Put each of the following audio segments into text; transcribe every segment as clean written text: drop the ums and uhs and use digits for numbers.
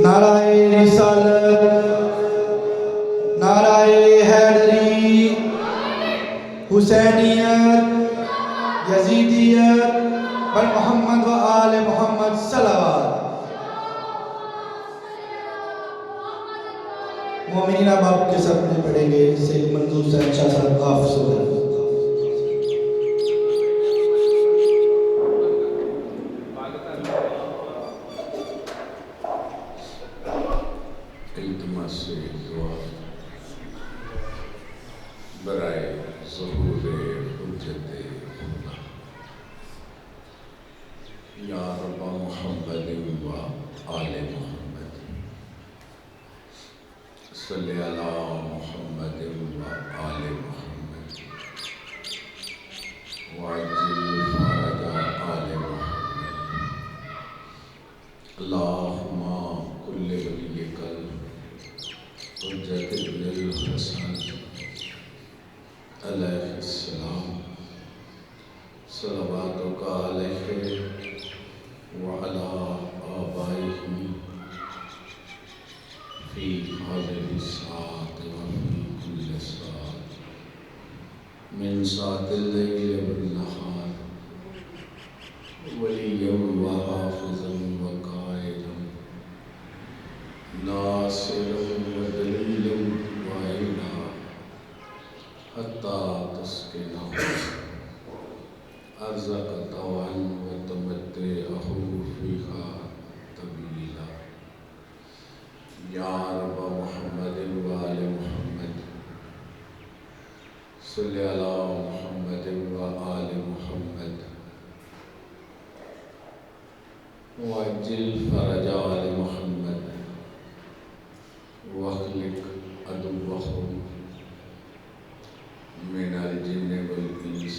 نعرہ رسالت، نعرہ حیدری، حسینیت، یزیدیت، بر محمد و آل محمد صلوات۔ مومنین اب آپ کے سامنے پڑھیں گے سید منظور حسین شاہ صاحب قاف سورہ۔ التماس سے دعا برائے ظہور حجت خدا، یا رب محمد و آل محمد، صلی علی محمد و آل محمد، وعجل فرج آل محمد، اللہم کل ولیک حجت ابن الحسن علیہ السلام، صلواتک علیہ وعلی آبائہ فی هذه الساعة وفی كل ساعة من ساعة الليل والنهار، وليا وحافظا وقائدا ناصرا ودليلا وعينا حتى تسكنه أرزق طوعا وتمتعه فيها طويلا، یا رب محمد وآل محمد، صلی علی محمد وآل محمد، وعجل فرج آل محمد، واخلق عدوهم من الجن والإنس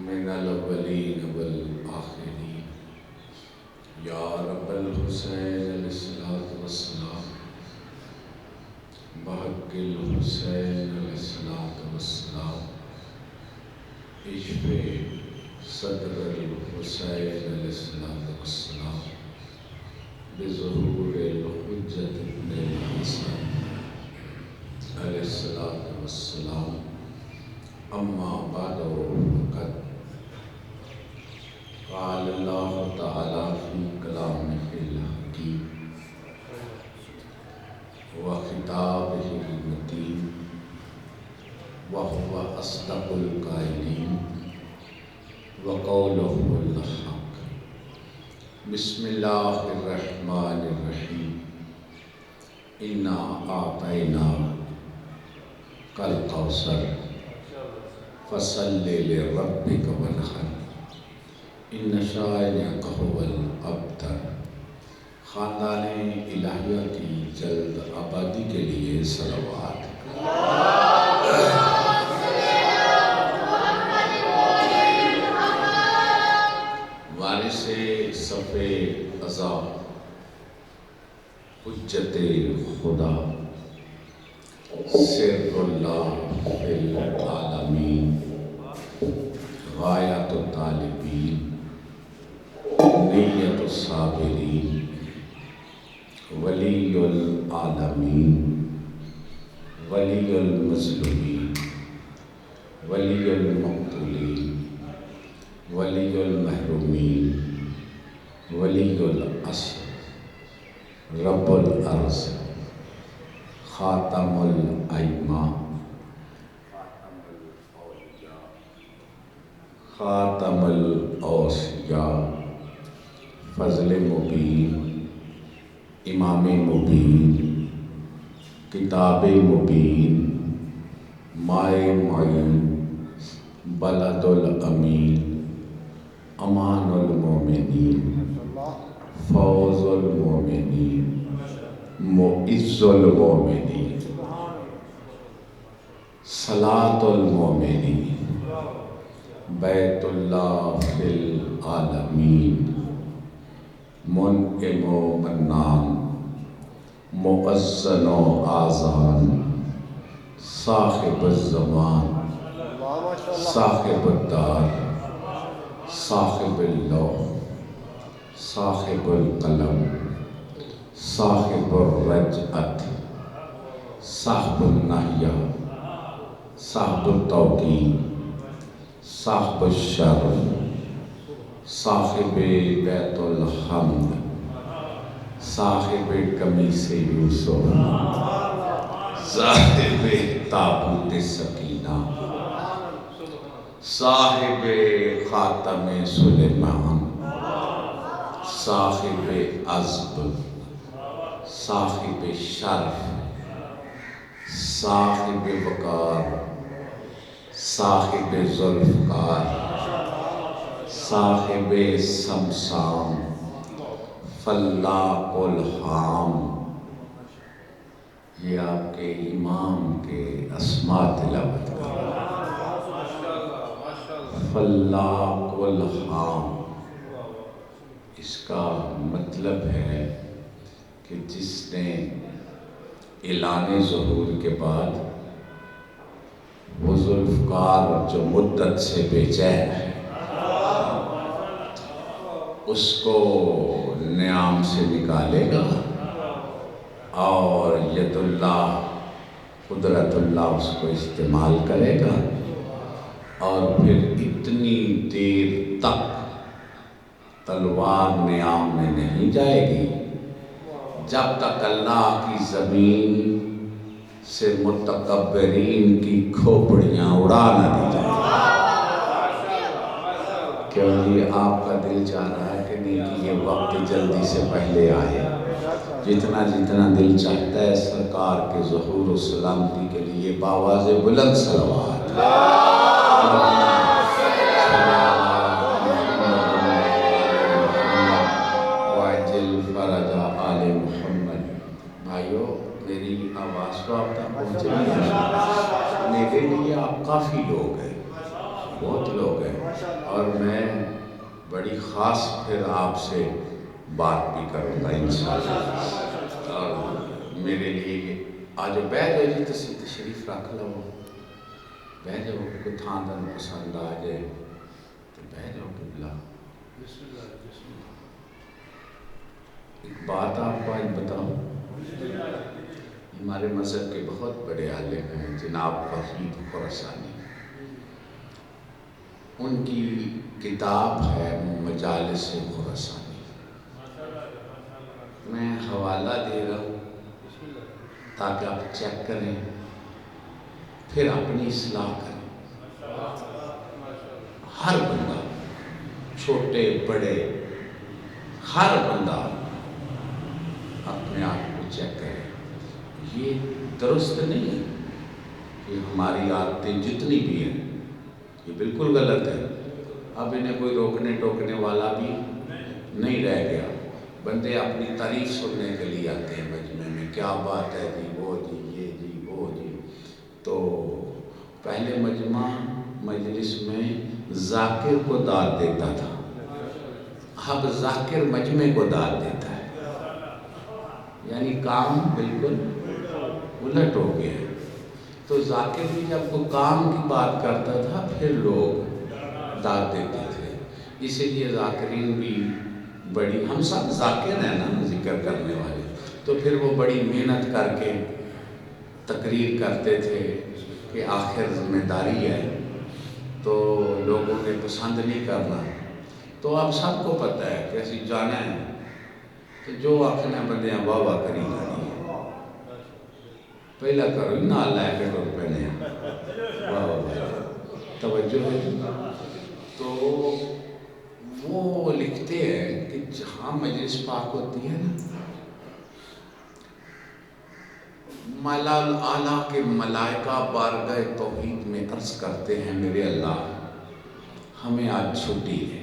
من الأولين والآخرين، یا رب الحسین علیہ الصلوۃ والسلام، بحق الحسین علیہ الصلوۃ والسلام، اشفِ صدر الحسین علیہ الصلوۃ والسلام، بظہور الحجت ابن الحسن علیہ الصلوۃ والسلام، اما بعد فقد قال اللہ تعالی فی کلامہ الحکیم وخطابہ المتین وہو اصدق القائلین وقولہ الحق۔ بسم اللہ الرحمن الرحیم، انا اعطیناک الکوثر فصل لربک وانحر ان شانئک هو الابتر۔ خاندان الہیہ کی جلد آبادی کے لیے صلوات۔ وارث صف ازا حجت خدا، سر اللہ فی العالمین، غایت الطالبین، نیت الصابرین، ولی العالمین، ولی المظلومین، ولی المقتولین، ولی المحرومین، ولی العصر، رب الارض، خاتم الائمہ، خاتم الاوصیاء، فضل مبین، امام مبین، کتاب مبین، مائے معین، بلد الامین، امان المومنین، فوز المومنین، معز المومنین، صلاة المومنین، بیت اللہ فی العالمین، منعم و منان، مؤذن و آذان، صاحب الزمان، صاحب الدار، صاحب اللوح، صاحب القلم صاحب الرجعت صاحب النحیہ صاحب التوقید صاحب الشر صاحب بیت الحمد صاحب قمیص یوسف صاحب تابوت سکینہ صاحب خاتم سلیمان صاحب عزب صاحب شرف صاحب وقار صاحب ذوالفقار صاحب سمسام فلاق الحام. یہ آپ کے امام کے اسماء تلاوت کریں. فلاق الحام اس کا مطلب ہے کہ جس نے اعلان ظہور کے بعد وہ ذوالفقار جو مدت سے بے چین ہے اس کو نعام سے نکالے گا اور ید اللہ قدرت اللہ اس کو استعمال کرے گا اور پھر اتنی دیر تک تلوار نعام میں نہیں جائے گی جب تک اللہ کی زمین سے متکبرین کی کھوپڑیاں اڑا نہ دی جائیں. کیونکہ آپ کا دل چاہ رہا ہے کہ نہیں کہ یہ وقت جلدی سے پہلے آئے. جتنا جتنا دل چاہتا ہے سرکار کے ظہور و سلامتی کے لیے باواز بلند صلوات. واجل فرج آل محمد. بھائیو میری آواز تو آپ تک پہنچ رہی ہے. میرے لیے آپ کافی لوگ ہیں, بہت لوگ ہیں, اور میں بڑی خاص پھر آپ سے بات بھی کروں گا انشاءاللہ. اور میرے لیے آج بیٹھ جاؤ جی, تشریف رکھ لو, بیٹھ جاؤ. کوئی تھان دن پسند آ جائے تو بیٹھ جاؤ. قبلہ ایک بات آپ کو آج بتاؤں. ہمارے مذہب کے بہت بڑے عالم ہیں جناب وحید خراسانی, ان کی کتاب ہے مجالس خراسانی. میں حوالہ دے رہا ہوں تاکہ آپ چیک کریں پھر اپنی اصلاح کریں. ہر بندہ چھوٹے بڑے ہر بندہ اپنے آپ کو چیک کرے. یہ درست نہیں ہے کہ ہماری عادتیں جتنی بھی ہیں یہ بالکل غلط ہے. اب انہیں کوئی روکنے ٹوکنے والا بھی نہیں رہ گیا. بندے اپنی تعریف سننے کے لیے آتے ہیں مجمع میں, کیا بات ہے جی, وہ جی, یہ جی, وہ جی. تو پہلے مجمع مجلس میں ذاکر کو داد دیتا تھا, اب ذاکر مجمع کو داد دیتا ہے. یعنی کام بالکل الٹ ہو گیا. تو ذاکر بھی جب وہ کام کی بات کرتا تھا پھر لوگ داد دیتے تھے. اسی لیے ذاکرین بھی بڑی, ہم سب ذاکر ہیں نا ذکر کرنے والے, تو پھر وہ بڑی محنت کر کے تقریر کرتے تھے کہ آخر ذمہ داری ہے تو لوگوں نے پسند نہیں کرنا. تو اب سب کو پتہ ہے کہ اسی جانا ہے کہ جو آخنا بندے ہیں واہ واہ کری جانی ہے. پہلا کرو نہ لائے کے ٹور پہنے ہیں واہ واہ توجہ ہے. تو وہ لکھتے ہیں کہ جہاں مجلس پاک ہوتی ہے نا, مالا اعلیٰ کے ملائکہ بارگاہ توحید میں عرض کرتے ہیں میرے اللہ ہمیں آج چھٹی ہے.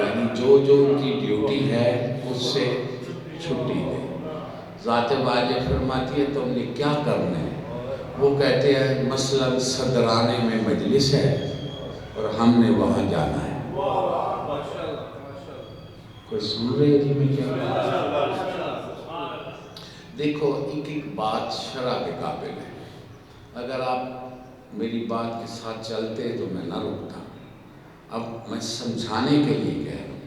یعنی جو ان کی ڈیوٹی ہے اس سے چھٹی ہے. ذات واجب فرماتی ہے تم نے کیا کرنا ہے. وہ کہتے ہیں مثلاً صدرانے میں مجلس ہے اور ہم نے وہاں جانا ہے. کوئی سن رہے جی میں کیا. دیکھو ایک ایک بات شرع کے قابل ہے. اگر آپ میری بات کے ساتھ چلتے تو میں نہ رکتا. اب میں سمجھانے کے لیے کہہ رہا ہوں.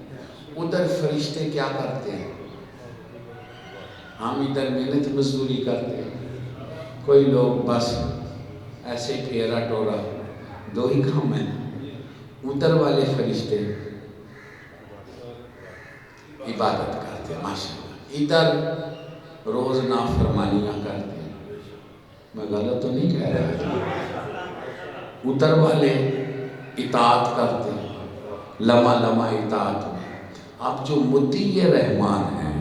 ادھر فرشتے کیا کرتے ہیں؟ ہم ادھر محنت مزدوری کرتے ہیں، کوئی لوگ بس ایسے پھیرا ٹورا، دو ہی کام ہے۔ ادھر والے فرشتے عبادت کرتے ہیں ماشاءاللہ، ادھر روز نافرمانیاں کرتے ہیں۔ میں غلط تو نہیں کہہ رہا، ادھر والے اطاعت کرتے ہیں، لمحہ لمحہ اطاعت میں۔ اب جو مطیع رحمان ہیں،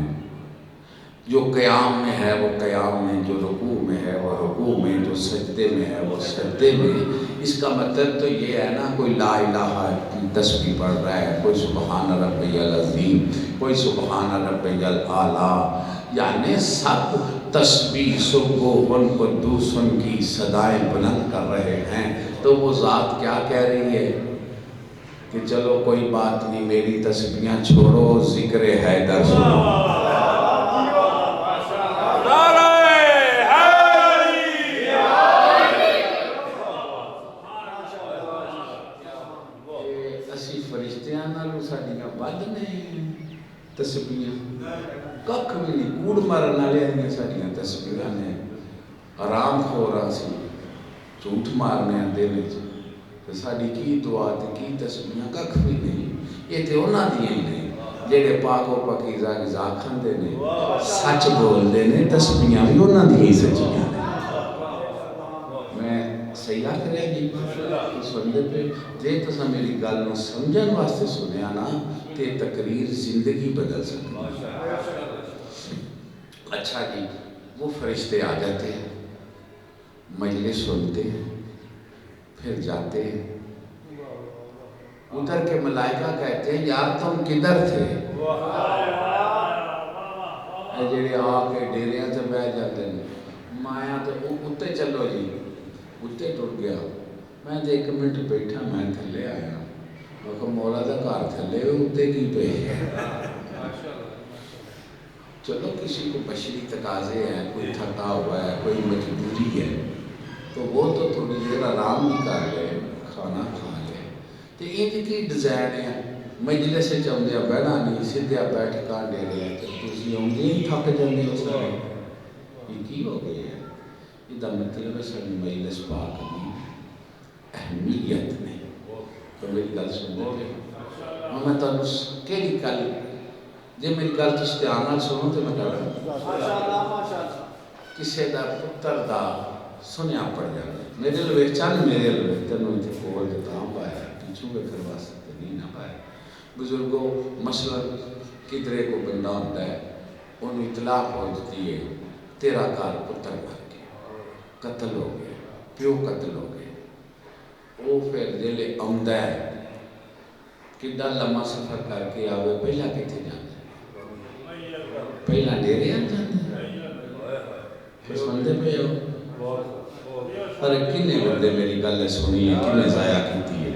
جو قیام میں ہے وہ قیام میں، جو رکوع میں ہے وہ رکوع میں، جو سجدے میں ہے وہ سجدے میں۔ اس کا مطلب تو یہ ہے نا، کوئی لا الہ کی تسبیح پڑھ رہا ہے، کوئی سبحان ربی العظیم، کوئی سبحان ربی الاعلیٰ، یعنی سب تسبیح سبحان قدوس کی صدائیں بلند کر رہے ہیں۔ تو وہ ذات کیا کہہ رہی ہے کہ چلو کوئی بات نہیں، میری تسبیحاں چھوڑو، ذکر حیدر سنو۔ اسی فرشتیاں نالوں ساڈیاں ود نے تسبیحاں، ککھ بھی نہیں، کوڑ مارن والے دیاں ساڈیاں تسبیحاں نے، آرام خوراں سی جھوٹ مارنے دل وچ، تے ساڈی کی دعا تے کی تسبیحاں ککھ بھی نہیں۔ یہ تے انہاں دیاں ہی نے جڑے پاک و پاکیزہ غذا کھاندے نے، سچ بولدے نے، تسبیحاں بھی انہاں دیاں ہی سچیاں نے۔ میں صحیح آکھ رہا جی؟ سنتے پہ جے تساں میری گل نوں سمجھن واسطے سنیا نا تے تقریر زندگی بدل سکتی۔ اچھا جی، وہ فرشتے آ جاتے ہیں، مجلس سنتے ہیں، پھر جاتے ہیں۔ ادھر کے ملائکہ کہتے ہیں یار تم کدھر تھے؟ اے جڑے آ کے ڈیریاں سے بہ جاتے ہیں، مایا تو اتے چلو جی، اتے ٹر گیا۔ میں تو 1 منٹ بیٹھا، میں تھلے آیا، میں کہا مولا دا گھر تھلے اتے کی پہ ہے۔ چلو کسی کو بشری تقاضے ہیں، کوئی تھکا ہوا ہے، کوئی مجبوری ہے، تو وہ تو تھوڑی دیر آرام بھی کر لے، کھانا کھا لے۔ تو یہ کی ڈیزائن ہے، مجلس سے چاہتے ہیں بہنا نہیں، سیدھا بیٹھ کر دے رہے ہیں، تو تسی آؤندے ہی تھک جاندے ہو سارے۔ یہ کی ہو گئی ہے؟ یہ دا مطلب ہے ساری مجلس پاک دی اہمیت نہیں۔ تو میری گل سن دے میں تانوں کیڑی گل، جے میری گل تسی دھیان نال سنو تے میں کہاں کسے دا پتر دا سنیا پڑ جائے، میرے لوے چل میرے لوے تینوں اتنے کول دیتا ہوں پایا، پیچھوں کے پھر واسطے نہیں نہ پایا۔ بزرگوں مثلا کدرے کو بندہ ہوتا ہے، انہوں اطلاع پہنچتی ہے تیرا گھر پتر مر گیا، قتل ہو گیا، پیو قتل ہو گیا۔ وہ پھر جلے آمدہ ہے، کڈا لمحہ سفر کر کے آوے، پہلا کتے جانا ہے؟ پہلا ڈیرے آ جانا ہے؟ سندے پہ ہو؟ ارے کنے بندے میری گل سنی ہے، کنے ضائع کیتی ہے؟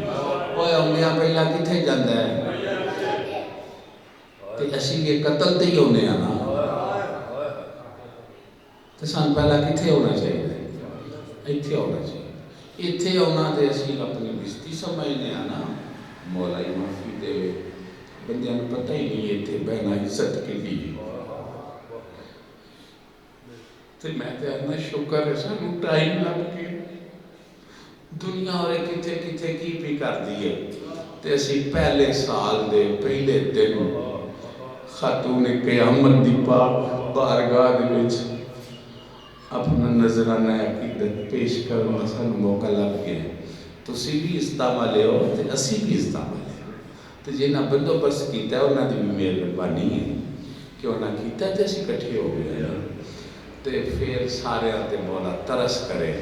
اوہ آمدیاں پہلا کتے جانا ہے؟ تے اسی کے قتل تے ہی ہونے آنا، تے سان پہلا کتے ہونا چاہیے؟ ایتھے ہونا چاہیے۔ ایتھے ہونا تے اسی اپنی بستی سمجھنے آنا، مولائی معافی دے بندیاں نے پتہ ہی نہیں ایتھے بہنا عزت کے لیے۔ تے میں تے اپنا شکر ہے سانوں ٹائم لگ کے دنیا اور کتے کتے کی بھی کر دیئے۔ تے اسی پہلے سال دے پہلے دن خاتون قیامت دی پاک بارگاہ دے وچ اپنا نظرانہ عقیدت پیش کرنا سانوں موقع لگ گیا۔ تسی بھی استعمالے ہو تے اسی بھی استعمالے ہو، تے جنہاں بندوبست کیتا ہے انہاں دی بھی مہربانی ہے کہ انہاں کیتا ہے تے اسی کٹھے ہو گئے ہیں۔ تے پھر سارے آتے مولا ترس کرے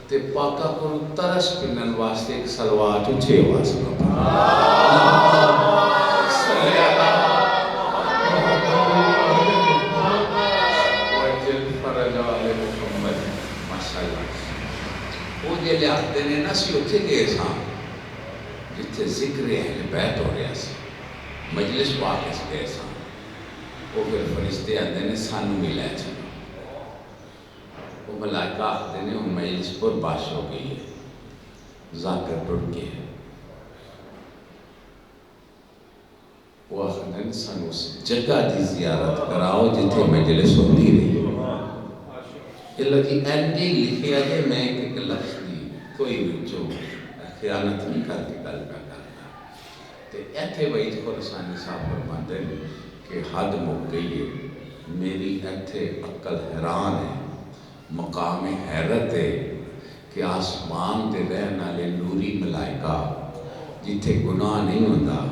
تے پاکا کو ترس پنن واسطے ایک صلوات اچھے واسطہ صلی اللہ وجل فرج آل محمد ماشاءاللہ۔ وہ جے لے آتے نے نا سی اچھے گئے ساں جتے ذکر اہل بیت ہو رہا سی، مجلس پاک اس گئے ساں، وہ پھر فرشتے آتے نے سانو ملے چلو، وہ ملائکہ آتے نے ان مجلس پر باش ہو گئی ہے، ذاکر ٹوٹ کے ہے۔ وہ آخدن سن اس جگہ دی زیارت کراؤ جتھے مجلس ہوتی رہی یہ لگی اینڈی لکھے آگے میں ایک لفظ دی کوئی جو خیانت نہیں کر کے گل کا کرنا تے ایتھے وعید خراسانی صاحب فرماتے ہیں کہ حد مک گئی ہے میری ایتھے عقل حیران ہے مقام حیرت ہے کہ آسمان دے رہن والے نوری ملائکہ جتھے گناہ نہیں ہوتا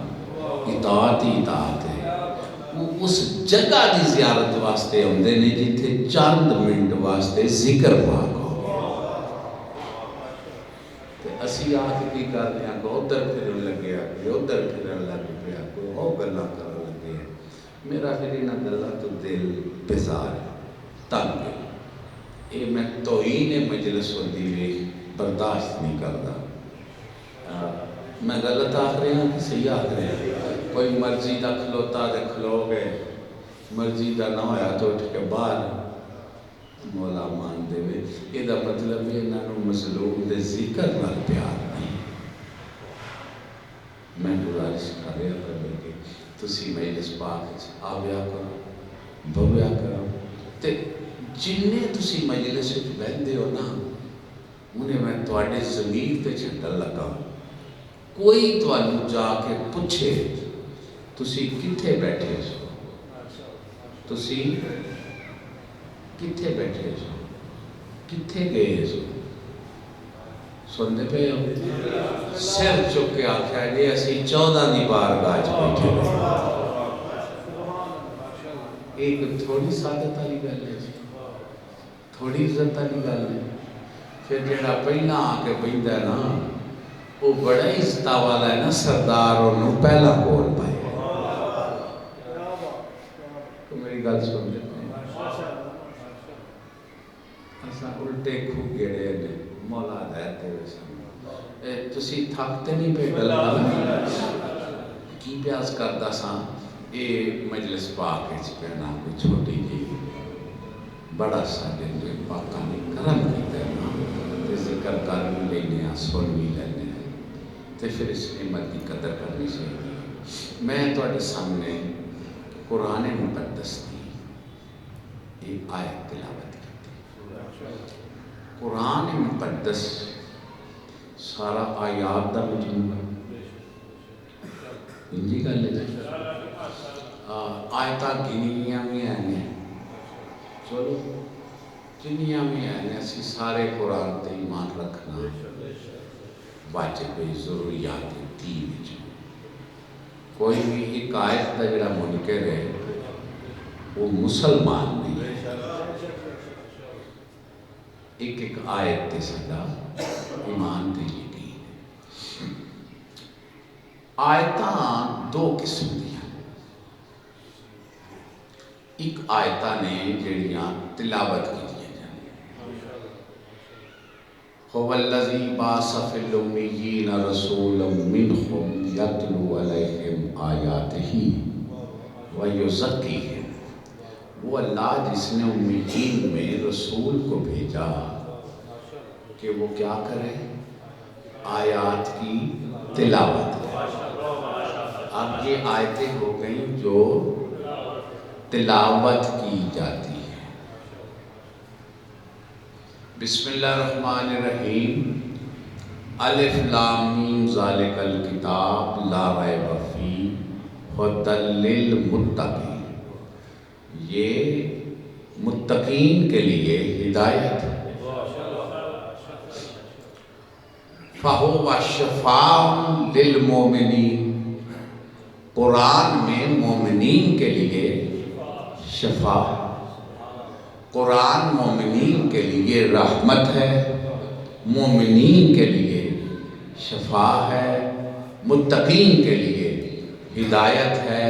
اطاعت ہی اطاعت ہے وہ اس جگہ دی زیارت واسطے ہوندے نے جتھے چند منٹ واسطے ذکر پاک ہو تے اسی آکھ کی کرنے آگا ادھر پھرن لگے آگے ادھر پھرن لگے پہ آگے او گلہ کر لگے میرا پھر انہاں گلہ تو دل بیزار ہے تنگ ہے یہ میں توہین مجلس ہوندی بھی برداشت نہیں کرتا میں غلط آخ رہے ہیں کہ صحیح آخ رہے ہیں کوئی مرضی دا کھلوتا دے کھلو گئے مرضی دا نہ ہویا تو اٹھ کے باہر مولا مان دے وے یہ دا مطلب یہ انہوں مظلوم دے ذکر نال پیار نہیں میں گزارش کر رہا کر کہ تسی مجلس پاک آویا کرو بھویا کرو تے جننے تسی مجلس بیٹھتے ہو نا انہیں میں تواڈے ضمیر تے چھٹن لگا کوئی تانوں جا کے پوچھے تسی کتھے بیٹھے سو تسی کتھے بیٹھے سو کتھے گئے سو سنتے پہ ہو سر چک کے آکھیا جی اسی 14 دی بارگاہ وچ بیٹھے ایک تھوڑی سعادت والی گل ہے تھوڑی عزت والی گل ہے پھر جڑا پہلا آ کے بہندا ہے نا وہ بڑا ہی عزت والا ہے نا سردار انہوں پہلا کول پائے تو میری گل سن لیتے ہیں اساں الٹے کھو گڑے نے مولا ہدایت دے سن تسی تھکتے نہیں پہ گل کی پیاس کردا ساں یہ مجلس پاک وچ پہنا کوئی چھوٹی جی بڑا ساڈے جو پاکاں نے کرم کیتا ہے نا تے ذکر کر بھی لینے ہیں سن بھی لینے ہیں تے پھر اس نعمت کی قدر کرنی چاہیے میں تواڈے سامنے قرآن مقدس کی ایک آیت تلاوت کی قرآن مقدس سارا آیات دا مجموعہ انجی گل ہے آیتاں گنیاں بھی ہیں چلو جنیاں بھی ہیں اسی سارے قرآن تے ایمان رکھنا واجب ضروریات دین وچ کوئی بھی ایک آیت دا جڑا منکر ہے وہ مسلمان نہیں ہے ایک آیت تے سدا ایمان تے یقین ہے آیتاں دو قسم دی ایک آیتاں نے جڑیاں تلاوت کی هو الذی بعث فی الامیین رسولا منہم یتلو علیہم آیاتہ ویزکیہم وہ اللہ جس نے امیین میں رسول کو بھیجا کہ وہ کیا کرے آیات کی تلاوت اب یہ آیتیں ہو گئیں جو تلاوت کی جاتی ہے بسم اللہ الرحمن الرحیم الف لام میم ذالک الکتاب لا ریب فیہ ھدی للمتقین یہ متقین کے لیے ہدایت ہے فَهُوَ شِفَاءٌ لِلْمُؤْمِنِينَ قرآن میں مومنین کے لیے شفا قرآن مومنین کے لیے رحمت ہے مومنین کے لیے شفا ہے متقین کے لیے ہدایت ہے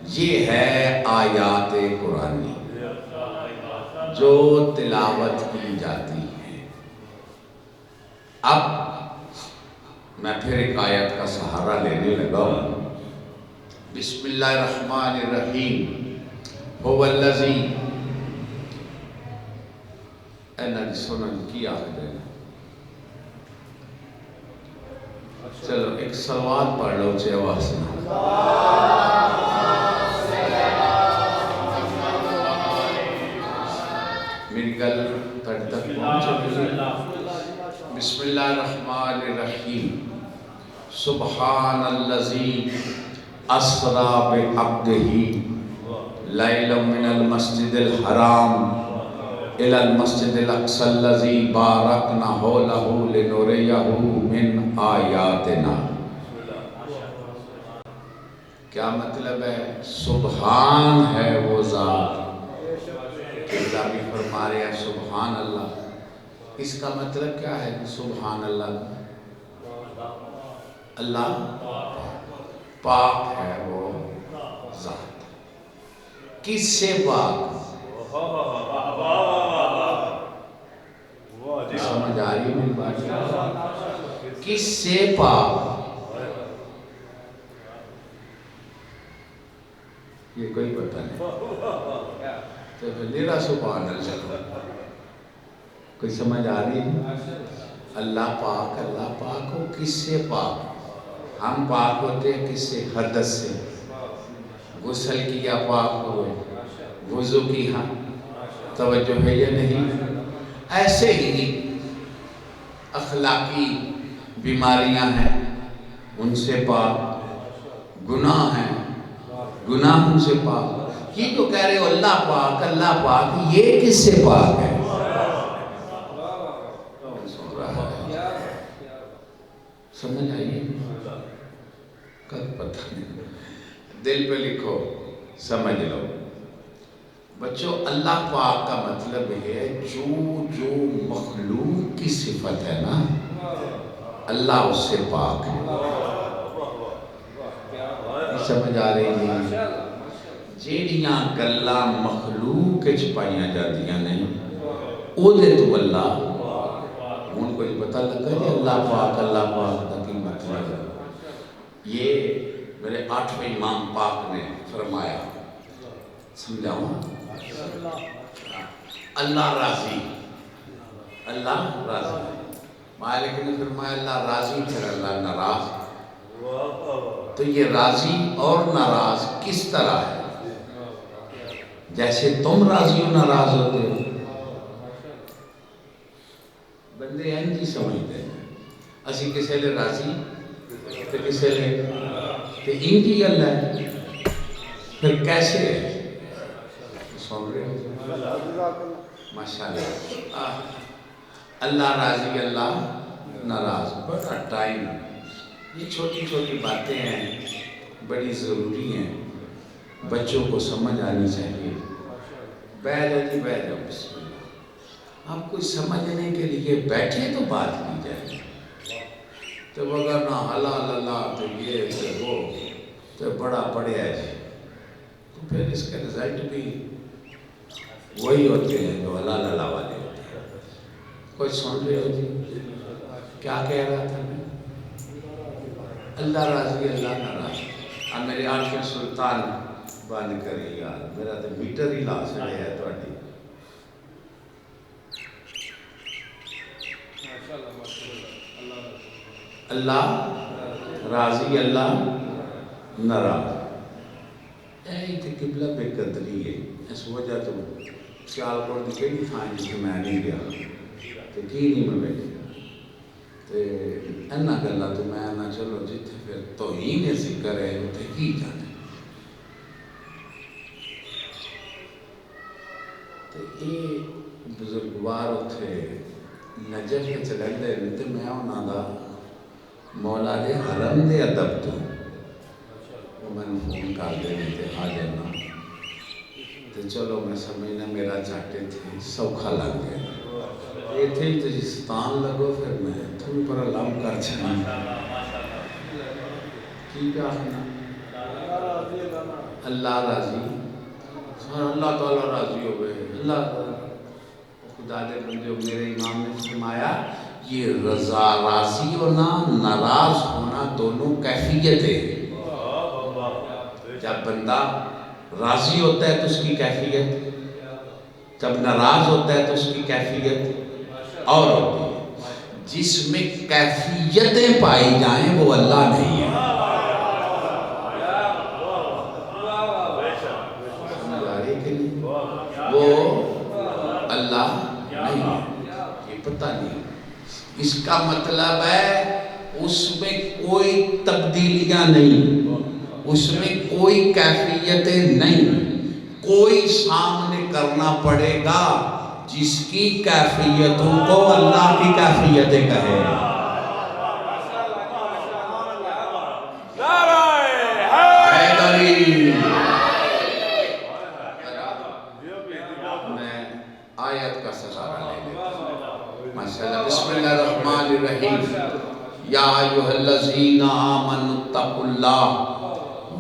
یہ ہے آیات قرآنی جو تلاوت کی جاتی ہے اب میں پھر ایک آیت کا سہارا لینے لگا ہوں بسم اللہ الرحمن الرحیم هو الذی انہی سنن کی آخر ہے چلو ایک سوال پڑھ لو چاہے واسطہ اللہ الرحمن الرحیم سبحان الذی اسری بعبدہ لیلا من المسجد الحرام الی المسجد الاقصی الذی بارکنا حولہ لنریہ من آیاتنا. کیا مطلب ہے؟ سبحان ہے وہ ذات. اللہ بھی فرما رہے ہیں سبحان اللہ. اس کا مطلب کیا ہے کہ سبحان اللہ؟ اللہ پاک ہے وہ ذات. کس سے پاک؟ سمجھ آ رہی ہے میری بات؟ کس سے پاک؟ یہ کوئی پتہ نہیں. تو پھر میرا سبحان اللہ کوئی سمجھ آ رہی ہے؟ اللہ پاک ہو. کس سے پاک؟ ہم پاک ہوتے ہیں کس سے؟ حدث سے. غسل کیا پاک ہوئے، وضو کی. ہاں توجہ ہے یا نہیں؟ ایسے ہی اخلاقی بیماریاں ہیں ان سے پاک. گناہ ہیں گناہ ان سے پاک. یہ تو کہہ رہے ہو اللہ پاک، یہ کس سے پاک ہے؟ سمجھ آئیے؟ کب پتہ نہیں. دل پہ لکھو، سمجھ لو بچوں. اللہ پاک کا مطلب ہے جو مخلوق کی صفت ہے نا، اللہ اس سے پاک ہے. سمجھ آ رہی ہے؟ جیڑیاں گلاں مخلوق وچ پائیاں جاندیاں نہیں او دے تو اللہ. ہن کوئی پتہ لگا کہ اللہ پاک دا کی مطلب ہے؟ یہ میرے 8ویں امام پاک نے فرمایا. سمجھاؤں؟ اللہ راضی مالک نے فرمایا اللہ راضی پھر اللہ ناراض. تو یہ راضی اور ناراض کس طرح ہے؟ جیسے تم راضی و ناراض ہوتے ہو. بندے ہیں جی سمجھتے ہیں اسی کسے لے راضی تو کسے لے تو ان کی گل ہے. پھر کیسے ہے؟ سن رہے ہو؟ ماشاءاللہ. اللہ راضی اللہ ناراض. بڑا ٹائم. یہ چھوٹی چھوٹی باتیں ہیں، بڑی ضروری ہیں، بچوں کو سمجھ آنی چاہیے. بیٹھ جاؤ بسم اللہ. آپ کو سمجھنے کے لیے بیٹھے تو بات کی جائے. تو اگر نہ حلال اللہ تو یہ تو وہ تو بڑا پڑھیا ہے تو پھر اس کے رزلٹ بھی وہی ہوتے ہیں جو حلال اللہ والے ہوتے ہیں. کوئی سن رہے ہو جی؟ کیا کہہ رہا تھا میں؟ اللہ راضی اللہ ناراض. اب میرے 8ویں سلطان بند کری یار، میرا تو میٹر ہی لا سکے ہے تھوڑی. اللہ راضی اللہ ناراض. ایک قبلہ بے قدری ہے. اس وجہ تو سیالکوٹ دی کئی تھان جی میں نہیں گیا تو کی نہیں میں بیٹھے تے اینا گلا تو میں نہ چلو جتھے پھر توہین ذکر ہے اتنے کی جانے. تو یہ بزرگوار اتھے نجف کے چلیں دے تو میں انہاں دا مولا دے حرم دے ادب تو وہ میں نے فون کر دے تے آ جانا. تو چلو میں سمجھنا میرا چاہتے تھے سوکھا لگ گیا. یہ تھے تو جستان لگو پھر میں تھوڑی پر علم کر چاہیے کی کیا آخنا. اللہ راضی اللہ تعالیٰ راضی ہو گئے. اللہ خدا دے بندے میرے امام نے فرمایا یہ رضا راضی ہونا ناراض ہونا دونوں کیفیت ہے. جب بندہ راضی ہوتا ہے تو اس کی کیفیت، جب ناراض ہوتا ہے تو اس کی کیفیت اور ہوتی ہے. جس میں کیفیتیں پائی جائیں وہ اللہ نہیں ہے. سمجھ آ رہی کہ نہیں؟ وہ اللہ نہیں ہے. یہ پتہ نہیں اس کا مطلب ہے اس میں کوئی تبدیلیاں نہیں، اس میں کوئی کیفیتیں نہیں، کوئی سامنے کرنا پڑے گا جس کی کیفیتوں کو اللہ کی کیفیتیں کہے۔ میں آیت کا سہارا لے لیتا ہوں، ماشاءاللہ۔ بسم اللہ الرحمن الرحیم۔ یا ایھا الذین آمنوا اتقوا اللہ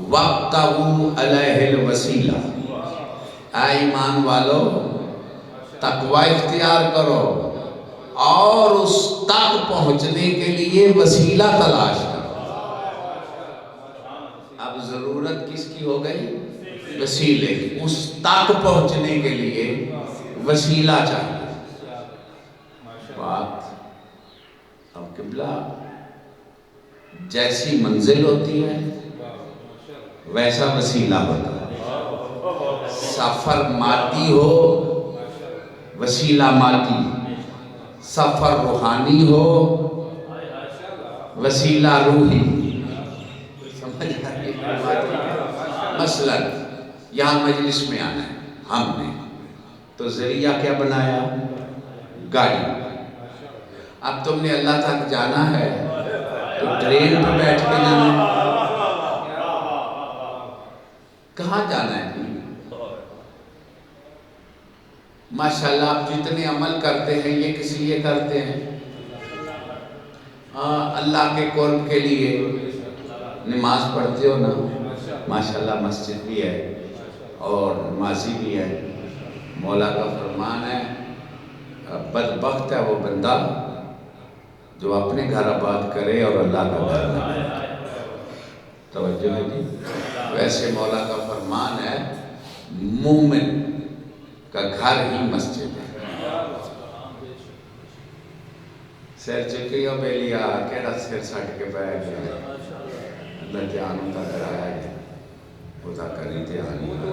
وابتغوا الیہ الوسیلہ۔ اے ایمان والو، تقوی اختیار کرو اور اس تک پہنچنے کے لیے وسیلہ تلاش کرو۔ اب ضرورت کس کی ہو گئی؟ وسیلے کی۔ اس تک پہنچنے کے لیے وسیلہ چاہیے۔ بات اب قبلہ جیسی منزل ہوتی ہے ویسا وسیلہ ہوتا ہے۔ سفر مادی ہو وسیلہ مادی، سفر روحانی ہو وسیلہ روحی۔ سمجھ آئی؟ مثلا یہاں مجلس میں آنا ہے ہم نے، تو ذریعہ کیا بنایا؟ گاڑی۔ اب تم نے اللہ تک جانا ہے تو ٹرین پہ بیٹھ کے جانا ہے۔ کہاں جانا ہے؟ ماشاءاللہ آپ جتنے عمل کرتے ہیں یہ کس لیے کرتے ہیں؟ اللہ کے قرب کے لیے۔ نماز پڑھتے ہو نا، ماشاءاللہ مسجد بھی ہے اور نمازی بھی ہے۔ مولا کا فرمان ہے بدبخت ہے وہ بندہ جو اپنے گھر آباد کرے اور اللہ کا گھر نہ بنائے۔ توجہ ہے جی؟ ویسے مولا کا فرمان ہے مومن کا گھر ہی مسجد ہے۔ سیر چکی ہو بیلیا کیڑا سیر سٹ کے پہ گیا، اللہ دھیان ہوتا کرایا گیا، ہوتا کری دھیان ہوتا۔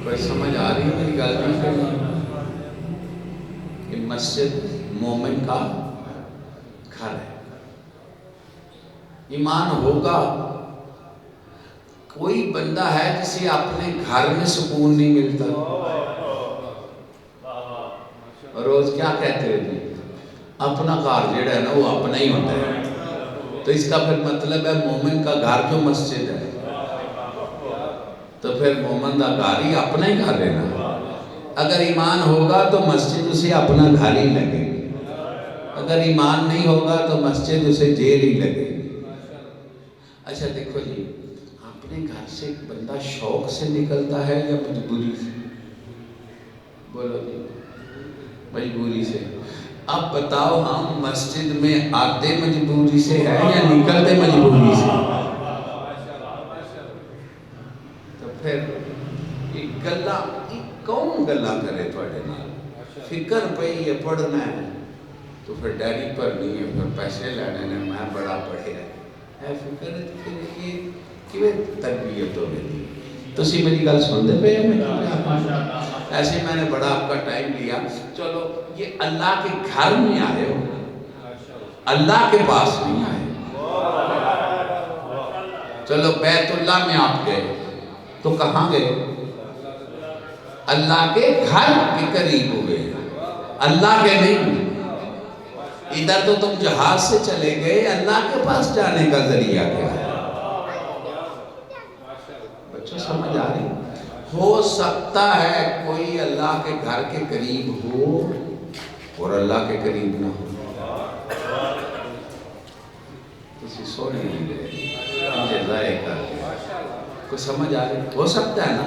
کوئی سمجھ آ رہی ہے میری گل نہیں؟ کہ مسجد مومن کا گھر ہے۔ ایمان ہوگا، کوئی بندہ ہے جسے اپنے گھر میں سکون نہیں ملتا، روز کیا کہتے ہیں جی؟ اپنا گھر جڑا ہے نا وہ اپنا ہی ہوتا ہے۔ تو اس کا پھر مطلب ہے مومن کا گھر جو مسجد ہے، تو پھر مومن کا گھر ہی اپنا ہی گھر ہے نا۔ اگر ایمان ہوگا تو مسجد اسے اپنا گھر ہی لگے گی، اگر ایمان نہیں ہوگا تو مسجد اسے جیل ہی لگے گی۔ اچھا دیکھو جی، اپنے گھر سے ایک بندہ شوق سے نکلتا ہے یا مجبوری سے؟ بولو جی، مجبوری سے۔ اب بتاؤ ہم مسجد میں آتے مجبوری سے ہیں یا نکلتے مجبوری سے؟ تو پھر ایک گلا کون گلا کرے تھوڑے نال؟ فکر پئی ہے پڑھنا ہے تو پھر ڈیری بھرنی ہے، پھر پیسے لینے نے، میں بڑا پڑھے ہے فکر ہے، تو پھر یہ کیوں تربیت ہو گئی؟ تو اسی میری گل سن دے پہ ایسے میں نے بڑا آپ کا ٹائم لیا۔ چلو یہ اللہ کے گھر میں آئے ہو، اللہ کے پاس نہیں آئے۔ چلو بیت اللہ میں آپ گئے تو کہاں گئے؟ اللہ کے گھر کے قریب ہوئے، اللہ کے نہیں۔ ادھر تو تم جہاز سے چلے گئے، اللہ کے پاس جانے کا ذریعہ کیا ہے؟ بچوں سمجھ آ رہی؟ ہو سکتا ہے کوئی اللہ کے گھر کے قریب ہو اور اللہ کے قریب نہ ہو۔ کسی سونے نہیں دے مجھے ضائع کر دیا، کوئی سمجھ آ رہی؟ ہو سکتا ہے نا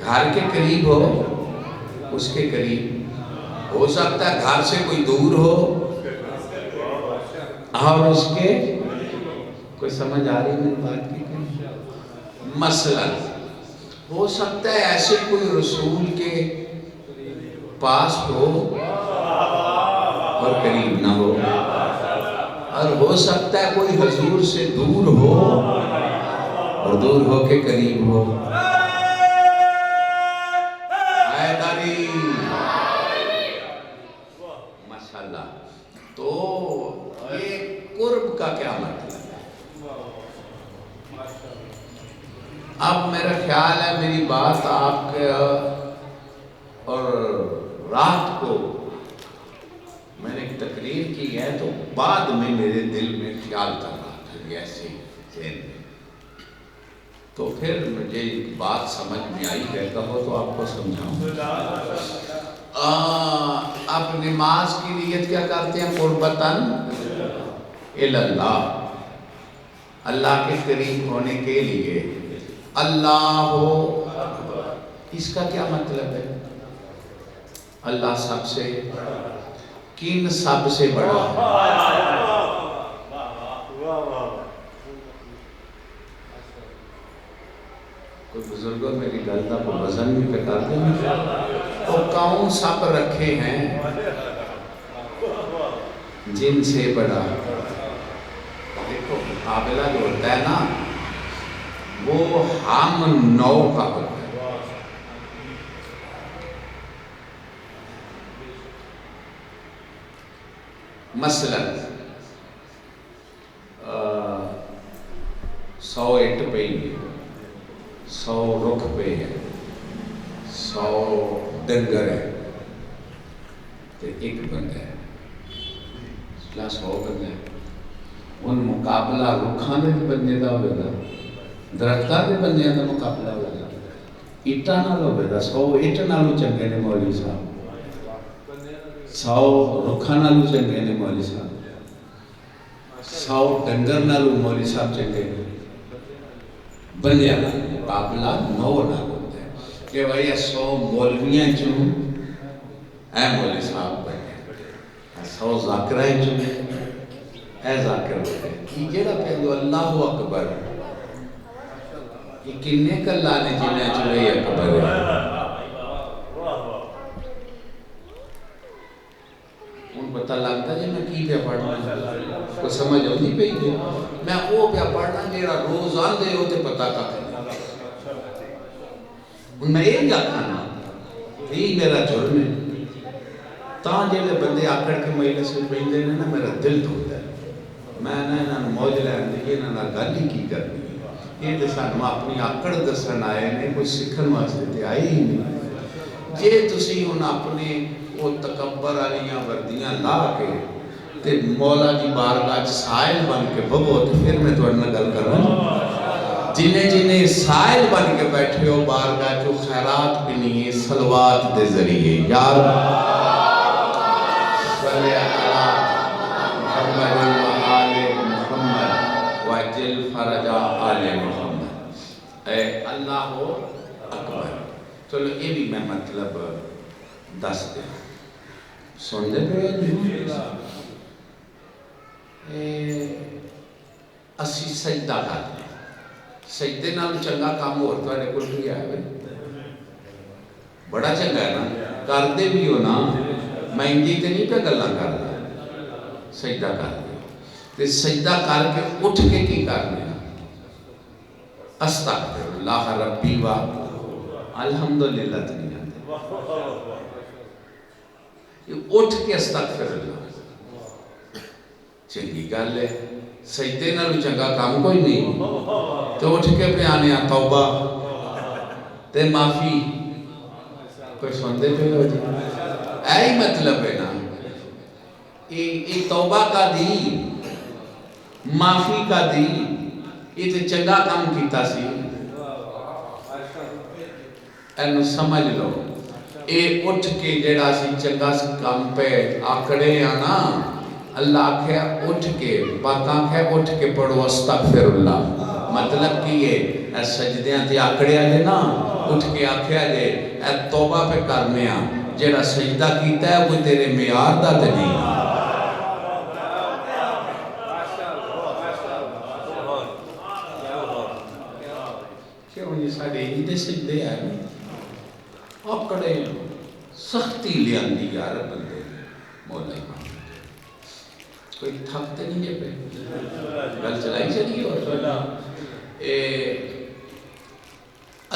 گھر کے قریب ہو، اس کے قریب ہو سکتا ہے گھر سے کوئی دور ہو اور اس کے، کوئی سمجھ آ رہی میری بات کی؟ مثلا ہو سکتا ہے ایسے کوئی رسول کے پاس ہو اور قریب نہ ہو، اور ہو سکتا ہے کوئی حضور سے دور ہو اور دور ہو کے قریب ہو۔ اب میرا خیال ہے میری بات آپ کے اور رات کو میں نے ایک تقریر کی ہے تو بعد میں میرے دل میں خیال کر رہا تھا ایسے ذہن میں، تو پھر مجھے ایک بات سمجھ میں آئی ہے، کہو تو آپ کو سمجھاؤں۔ آپ نماز کی نیت کیا کرتے ہیں؟ قربتاً اللہ، اللہ کے قریب ہونے کے لیے۔ اللہ ہو، اس کا کیا مطلب ہے؟ اللہ سب سے، کن سب سے بڑا ہے؟ کوئی بزرگوں میری گلتا کو وزن بھی پہ کر دیں گے تو کون سب رکھے ہیں جن سے بڑا؟ دیکھو مقابلہ جو ہوتا ہے نا وہ ہم نو کا ہوتا ہے۔ مثلا 100 اٹ پہ ہی 100 رخ پہ ہے، 100 ڈنگر ہے تو ایک بندہ ہے، 100 بندہ ہے۔ ان مقابلہ رکھاں دے بندے دا ہوئے گا، درختاں دے بندے دا مقابلہ ہوئے گا، اٹا نال ہوئے گا۔ 100 اٹ نالو چنگے نے مولوی صاحب، 100 رکھاں نالو چنگے نے مولوی صاحب، 100 ڈنگر نالو مولوی صاحب چنگے نے۔ بندے دا مقابلہ 9 نال ہوتا ہے کہ بھائی 100 مولویاں چوں اے مولوی صاحب بنے، 100 ذاکرائیں چوں اے ذاکر بنے۔ یہ جڑا پہلو اللہ اکبر یہ کنے کلا نے جنہیں چلے اکبر ہے؟ ان پتہ لگتا ہے میں کی پہ پڑھنا کوئی سمجھ ہوتی پہ ہی میں وہ پہ پڑھنا جیڑا روز آندے ہوتے پتہ کا میں یہ جاکھانا یہ میرا جرم ہے۔ تاں جیلے بندے آکڑ کے مہیلے سے پہنچے نا میرا دل دھوتا ہے، میں انہوں موج لین دی انہوں گالی کی کرنی یہ تو سانو اپنی آکڑ دسن آئے نے، کوئی سکھن واسطے تے آئی ہی نہیں۔ جے تسی ان اپنے وہ تکبر والیاں وردیاں لا کے تے مولا دی بارگاہ سائل بن کے بھگو تو پھر میں تو انہوں گل کر رہا ہوں۔ جنہیں سائل بن کے بیٹھے ہو بارگاہ جو خیرات بھی نہیں ہے صلوات دے ذریعے یار صلی اللہ محمد و آل محمد وجل فرجا آل محمد، اے اللہ اکبر۔ چلو یہ بھی میں مطلب دس دے سن دے پہ اسی سجدہ کر دیں، سجدے نال چنگا کام اور تو آنے کل بھی آئے بڑا چنگا ہے نا، کر دے بھی ہو نا، میں انجی تے نہیں پہ گلہ کر دیں، سجدہ کر دیں تے سجدہ کر کے اٹھ کے کی کرنے استغفر اللہ ربی و الحمدللہ تنی آتے یہ اٹھ کے استغفر اللہ چنگی گل ہے۔ سجدے نالو چنگا کام کوئی نہیں تو اٹھ کے پہ آنے توبہ تے معافی کوئی سندے پہ ہو جی ایہی مطلب ہے نا، یہ توبہ کا دین معافی کا دین یہ تے چنگا کام کیتا سی اینو سمجھ لو۔ اے اٹھ کے جڑا سی چنگا کام پہ آکڑے آنا اللہ آکھے اٹھ کے پاک آکھے اٹھ کے پڑھو استغفر اللہ، مطلب کی یہ اے سجدیاں تے آکڑے آجے نا اٹھ کے آکھے آجے اے توبہ پہ کرنے آ جڑا سجدہ کیتا ہے وہ تیرے معیار دا تے نہیں۔ کیوں یہ ساڑھے ہی دے سجدے آئے آکڑے سختی لیاں دی یار بندے مولا امام کوئی تھکتے نہیں ہے پہ گل چلائی چلی اور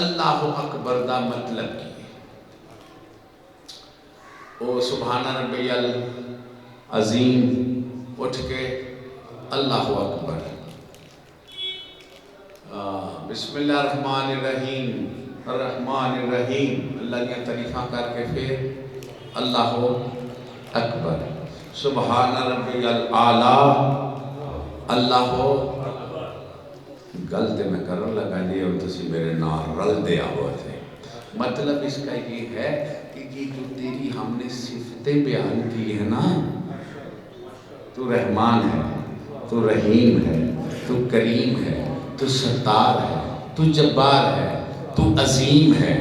اللہ اکبر دا مطلب کی او سبحان ربی العظیم اٹھ کے اللہ اکبر بسم اللہ الرحمن الرحیم الرحمن الرحیم، اللہ کی تعریفاں کر کے پھر اللہ اکبر، سبحان ربی الاعلیٰ، اللہ غلطے میں کرن لگا جی اور تسی میرے نال رل دے آؤ تھے۔ مطلب اس کا یہ ہے کہ یہ جو تیری ہم نے صفتیں بیان کی ہے نا، تو رحمان ہے، تو رحیم ہے، تو کریم ہے، تو ستار ہے، تو جبار ہے، تو عظیم ہے،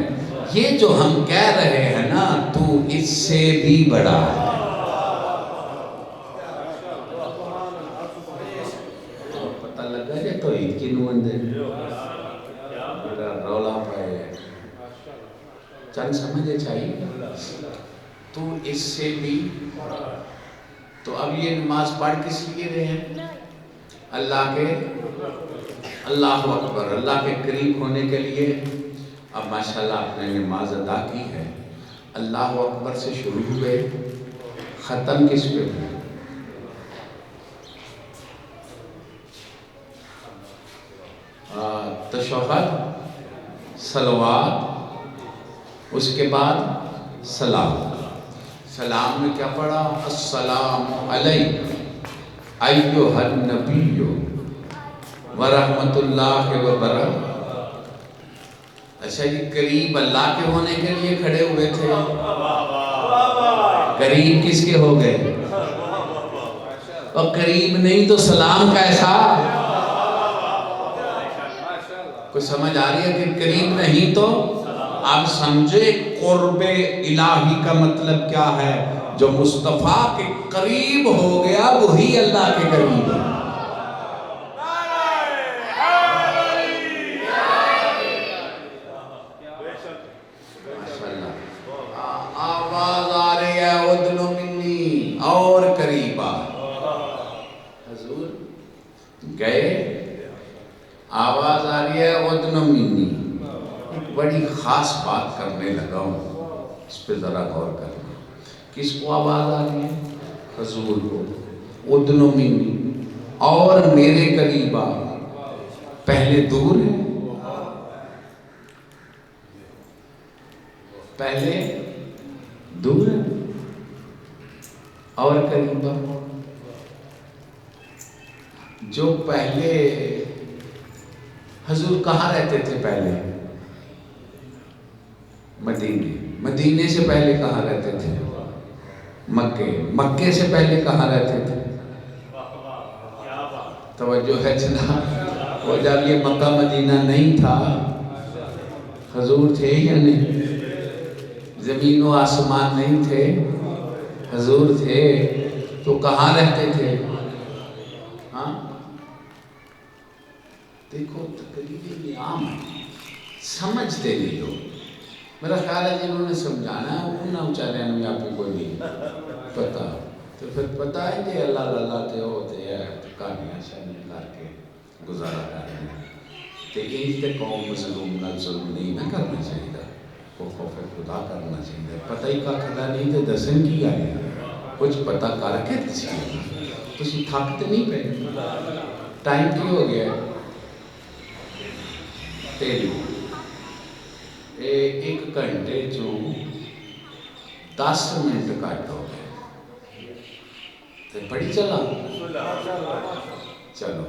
یہ جو ہم کہہ رہے ہیں نا، تو اس سے بھی بڑا ہے۔ پتہ لگا جائے تو عید کی نمندے میرا رولا پائے چند سمجھے چاہیے، تو اس سے بھی۔ تو اب یہ نماز پڑھ کس لیے رہے ہیں؟ اللہ کے، اللہ اکبر، اللہ کے قریب ہونے کے لیے۔ اب ماشاءاللہ آپ نے نماز ادا کی ہے، اللہ اکبر سے شروع ہوئے، ختم کس پہ ہوئے؟ تشہد، صلوات، اس کے بعد سلام۔ سلام میں کیا پڑھا؟ السلام علیک ایھا النبی ورحمۃ اللہ وبرکاتہ۔ اچھا جی، قریب اللہ کے ہونے کے لیے کھڑے ہوئے تھے، قریب کس کے ہو گئے؟ اور قریب نہیں تو سلام کیسا؟ کوئی سمجھ آ رہی ہے کہ قریب نہیں تو؟ آپ سمجھے قرب الہی کا مطلب کیا ہے؟ جو مصطفیٰ کے قریب ہو گیا وہی اللہ کے قریب ہے۔ آواز آ رہی ہے ادن منی، اور قریب آ۔ حضور گئے، آواز آ رہی ہے ادن منی، بڑی خاص بات کرنے لگا ہوں، اس پہ ذرا غور کرنا۔ کس کو آواز آ رہی ہے؟ حضور کو، ادن منی، اور میرے قریب آ۔ پہلے دور ہے، پہلے دور ہے اور قریب آ۔ جو پہلے حضور کہاں رہتے تھے؟ پہلے مدینے، مدینے سے پہلے کہاں رہتے تھے؟ مکے، مکے سے پہلے کہاں رہتے تھے؟ توجہ ہے جناب؟ وہ جب یہ مکہ مدینہ نہیں تھا، حضور تھے یا نہیں؟ زمین و آسمان نہیں تھے، حضور تھے، تو کہاں رہتے تھے؟ ہاں دیکھو تقریباً عام ہے، سمجھتے نہیں لوگ۔ میرا خیال ہے جنہوں نے سمجھانا ہے انہوں نے چاہتے ہیں آپ کو کوئی نہیں پتا، تو پھر پتا ہے کہ اللہ اللہ تے ہوتے ہیں کہانیاں شانیاں کر کے گزارا کر رہے ہیں۔ تو یہ قوم مظلوم نہ ظلم نہیں نہ کرنا چاہیے، وہ خوف خدا کرنا چاہیے۔ پتہ ہی کا خدا نہیں تو دسن کی آئے، کچھ پتہ کر کے دسی، تسی تھکتے نہیں پہ۔ ٹائم کی ہو گیا ہے؟ ایک گھنٹے جو 10 منٹ کٹ ہو گئے، تو بڑی چلا چلو۔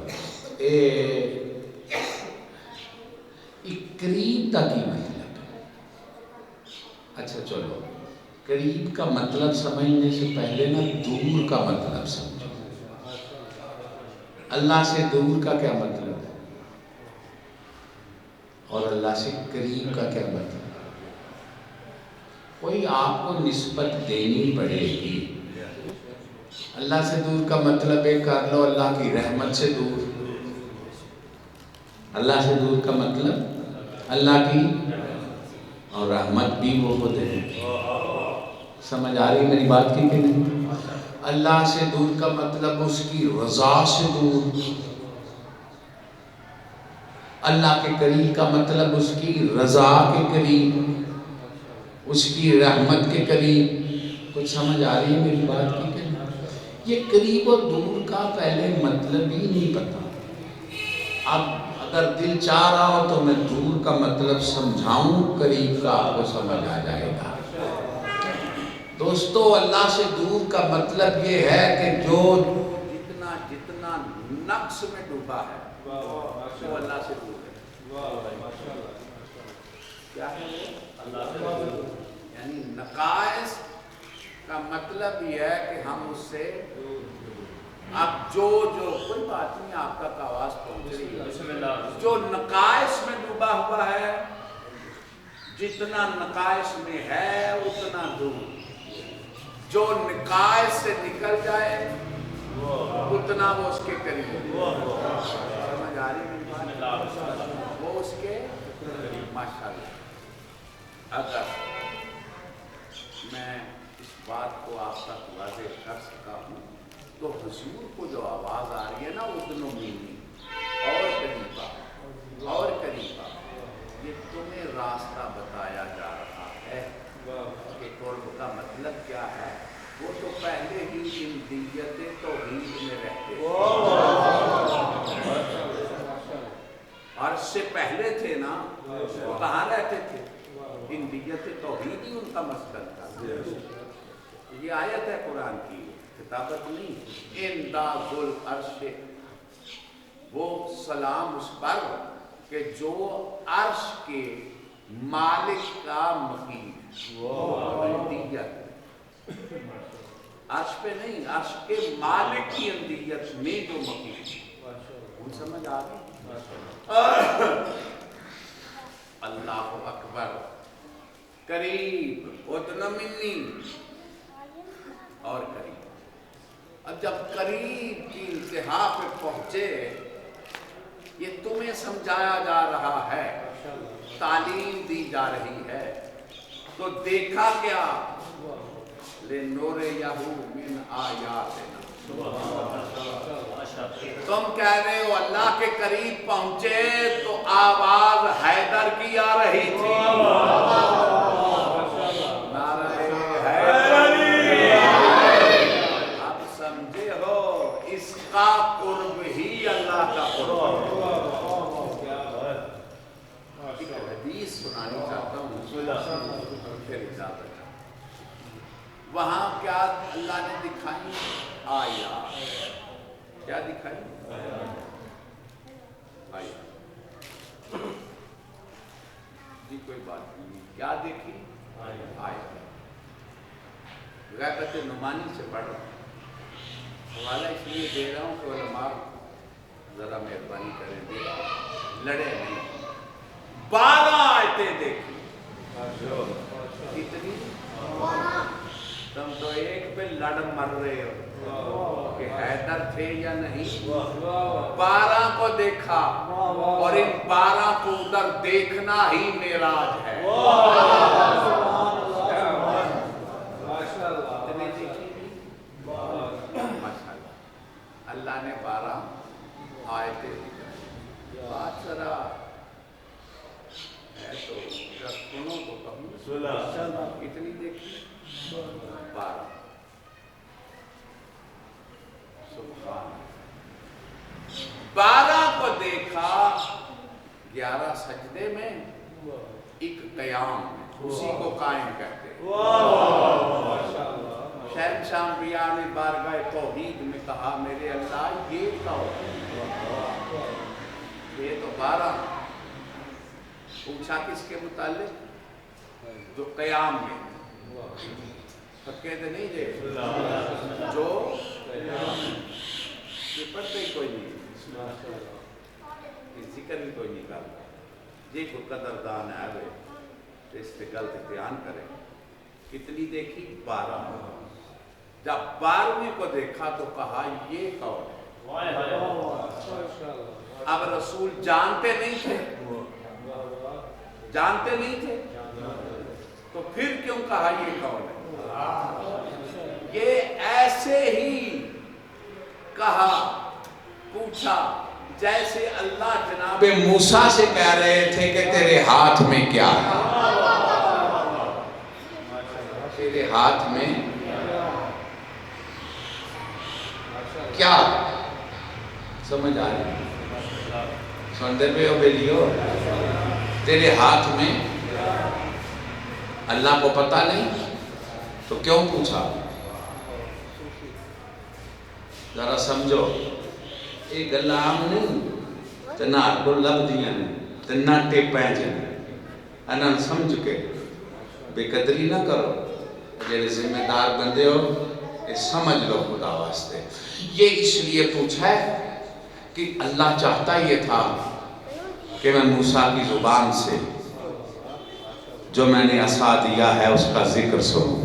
قریب کا کی مطلب ہے؟ اچھا چلو، قریب کا مطلب سمجھنے سے پہلے نا دور کا مطلب سمجھو۔ اللہ سے دور کا کیا مطلب ہے؟ اور اللہ سے قریب کا کیا مطلب؟ کوئی آپ کو نسبت دینی پڑے گی۔ اللہ سے دور کا مطلب ہے کر لو اللہ کی رحمت سے دور۔ اللہ سے دور کا مطلب اللہ کی، اور رحمت بھی وہ ہوتے ہیں۔ سمجھ آ رہی میری بات کی کہ نہیں؟ اللہ سے دور کا مطلب اس کی رضا سے دور، اللہ کے قریب کا مطلب اس کی رضا کے قریب، اس کی رحمت کے قریب۔ کچھ سمجھ آ رہی ہے میری بات کی کہ نہیں؟ یہ قریب اور دور کا پہلے مطلب ہی نہیں پتا۔ اب اگر دل چاہ رہا ہو تو میں دور کا مطلب سمجھاؤں، قریب کا آپ کو سمجھ آ جائے گا۔ دوستو، اللہ سے دور کا مطلب یہ ہے کہ جو جتنا نقص میں ڈوبا ہے وہ اللہ سے دور ہے۔ کیا ہے وہ؟ یعنی نقائص کا مطلب یہ ہے کہ ہم اس سے اب جو کوئی بات نہیں، آپ کا آواز پہنچ رہی ہے، جو نقائص میں ڈوبا ہوا ہے، جتنا نقائص میں ہے اتنا دور، جو نقائص سے نکل جائے اتنا وہ اس کے قریب، سمجھ آ رہی میری بات؟ وہ اس کے ماشاءاللہ۔ اگر میں اس بات کو آپ تک واضح کر سکا ہوں تو حضور کو جو آواز آ رہی ہے نا اذن منی، اور قریبا اور قریبا، یہ تمہیں راستہ بتایا جا رہا ہے کہ قرب کا مطلب کیا ہے۔ وہ تو پہلے ہی اندیت توحید میں رہتے تھے، عرش سے پہلے تھے نا، وہ کہاں رہتے تھے؟ اندیت توحید ہی ان کا مسکن تھا۔ یہ آیت ہے قرآن کی، کتابت نہیں۔ انداز العرش، وہ سلام اس پر کہ جو عرش کے مالک کا مقیم اندیت، عرش پہ نہیں، عرش کے مالک کی اندیت میں جو مقیم، وہ سمجھ آ گئی؟ اللہ اکبر، قریب، اذن منی، اور قریب۔ اب جب قریب کی انتہا پہ پہنچے، یہ تمہیں سمجھایا جا رہا ہے، تعلیم دی جا رہی ہے، تو دیکھا کیا؟ لِنُرِيَهُ مِنْ آیَاتِنَا، تم کہہ رہے ہو اللہ کے قریب پہنچے تو آواز حیدر کی آ رہی تھی، اب سمجھے ہو اس کا قرب ہی اللہ کا قرب ہے۔ ایک حدیث سنانی چاہتا ہوں، پھر اجازت۔ وہاں کیا اللہ نے دکھائی؟ آیات۔ کیا دکھائی؟ آیات۔ جی کوئی بات نہیں، کیا دیکھی؟ آیات۔ غیبت نعمانی سے پڑھ رہا ہوں، حوالہ اس لیے دے رہا ہوں کہ علماء ذرا مہربانی کریں، دے لڑے نہیں۔ 12 آیتیں دیکھی، کتنی؟ تم تو ایک پہ لڑ مر رہے ہو کہ حیدر تھے یا نہیں۔ 12 کو دیکھا، اور ان 12 کو ادھر دیکھنا ہی معراج ہے۔ اللہ نے 12 آیتیں دکھائی۔ بات ذرا ہے تو سنو تو کہوں، کتنی دیکھی؟ 12۔ سبحان، 12 کو دیکھا، 11 سجدے میں، ایک قیام میں، اسی کو قائم کہتے ہیں۔ شہنشاہ انبیاء نے بارگاہ توحید میں کہا میرے اللہ یہ کہو، یہ تو 12۔ پوچھا کس کے متعلق؟ جو قیام میں، پکے تو نہیں دے جو یہ پڑھتے ہی کوئی نہیں، ذکر بھی کوئی نہیں کرتا، یہ کوئی قدردان ہے وہ اس پہ غلط بیان کرے۔ کتنی دیکھی؟ 12۔ جب 12ویں کو دیکھا تو کہا یہ کون ہے؟ اب رسول جانتے نہیں تھے، جانتے نہیں تھے تو پھر کیوں کہا یہ کون ہے؟ یہ ایسے ہی کہا، پوچھا جیسے اللہ جناب موسیٰ سے کہہ رہے تھے کہ تیرے ہاتھ میں کیا ہے؟ تیرے ہاتھ میں کیا؟ سمجھ آ رہی؟ سنتے پہ ہو بیلیو؟ تیرے ہاتھ میں اللہ کو پتہ نہیں تو کیوں پوچھا؟ ذرا سمجھو، یہ گلا عام نہیں تے نہ کو لب دیاں نے تے نہ ٹیپیں جنے، انہاں سمجھ کے بے قدری نہ کرو، جیسے ذمہ دار بندے ہو یہ سمجھ لو خدا واسطے۔ یہ اس لیے پوچھا ہے کہ اللہ چاہتا یہ تھا کہ میں موسیٰ کی زبان سے جو میں نے عصا دیا ہے اس کا ذکر سنوں۔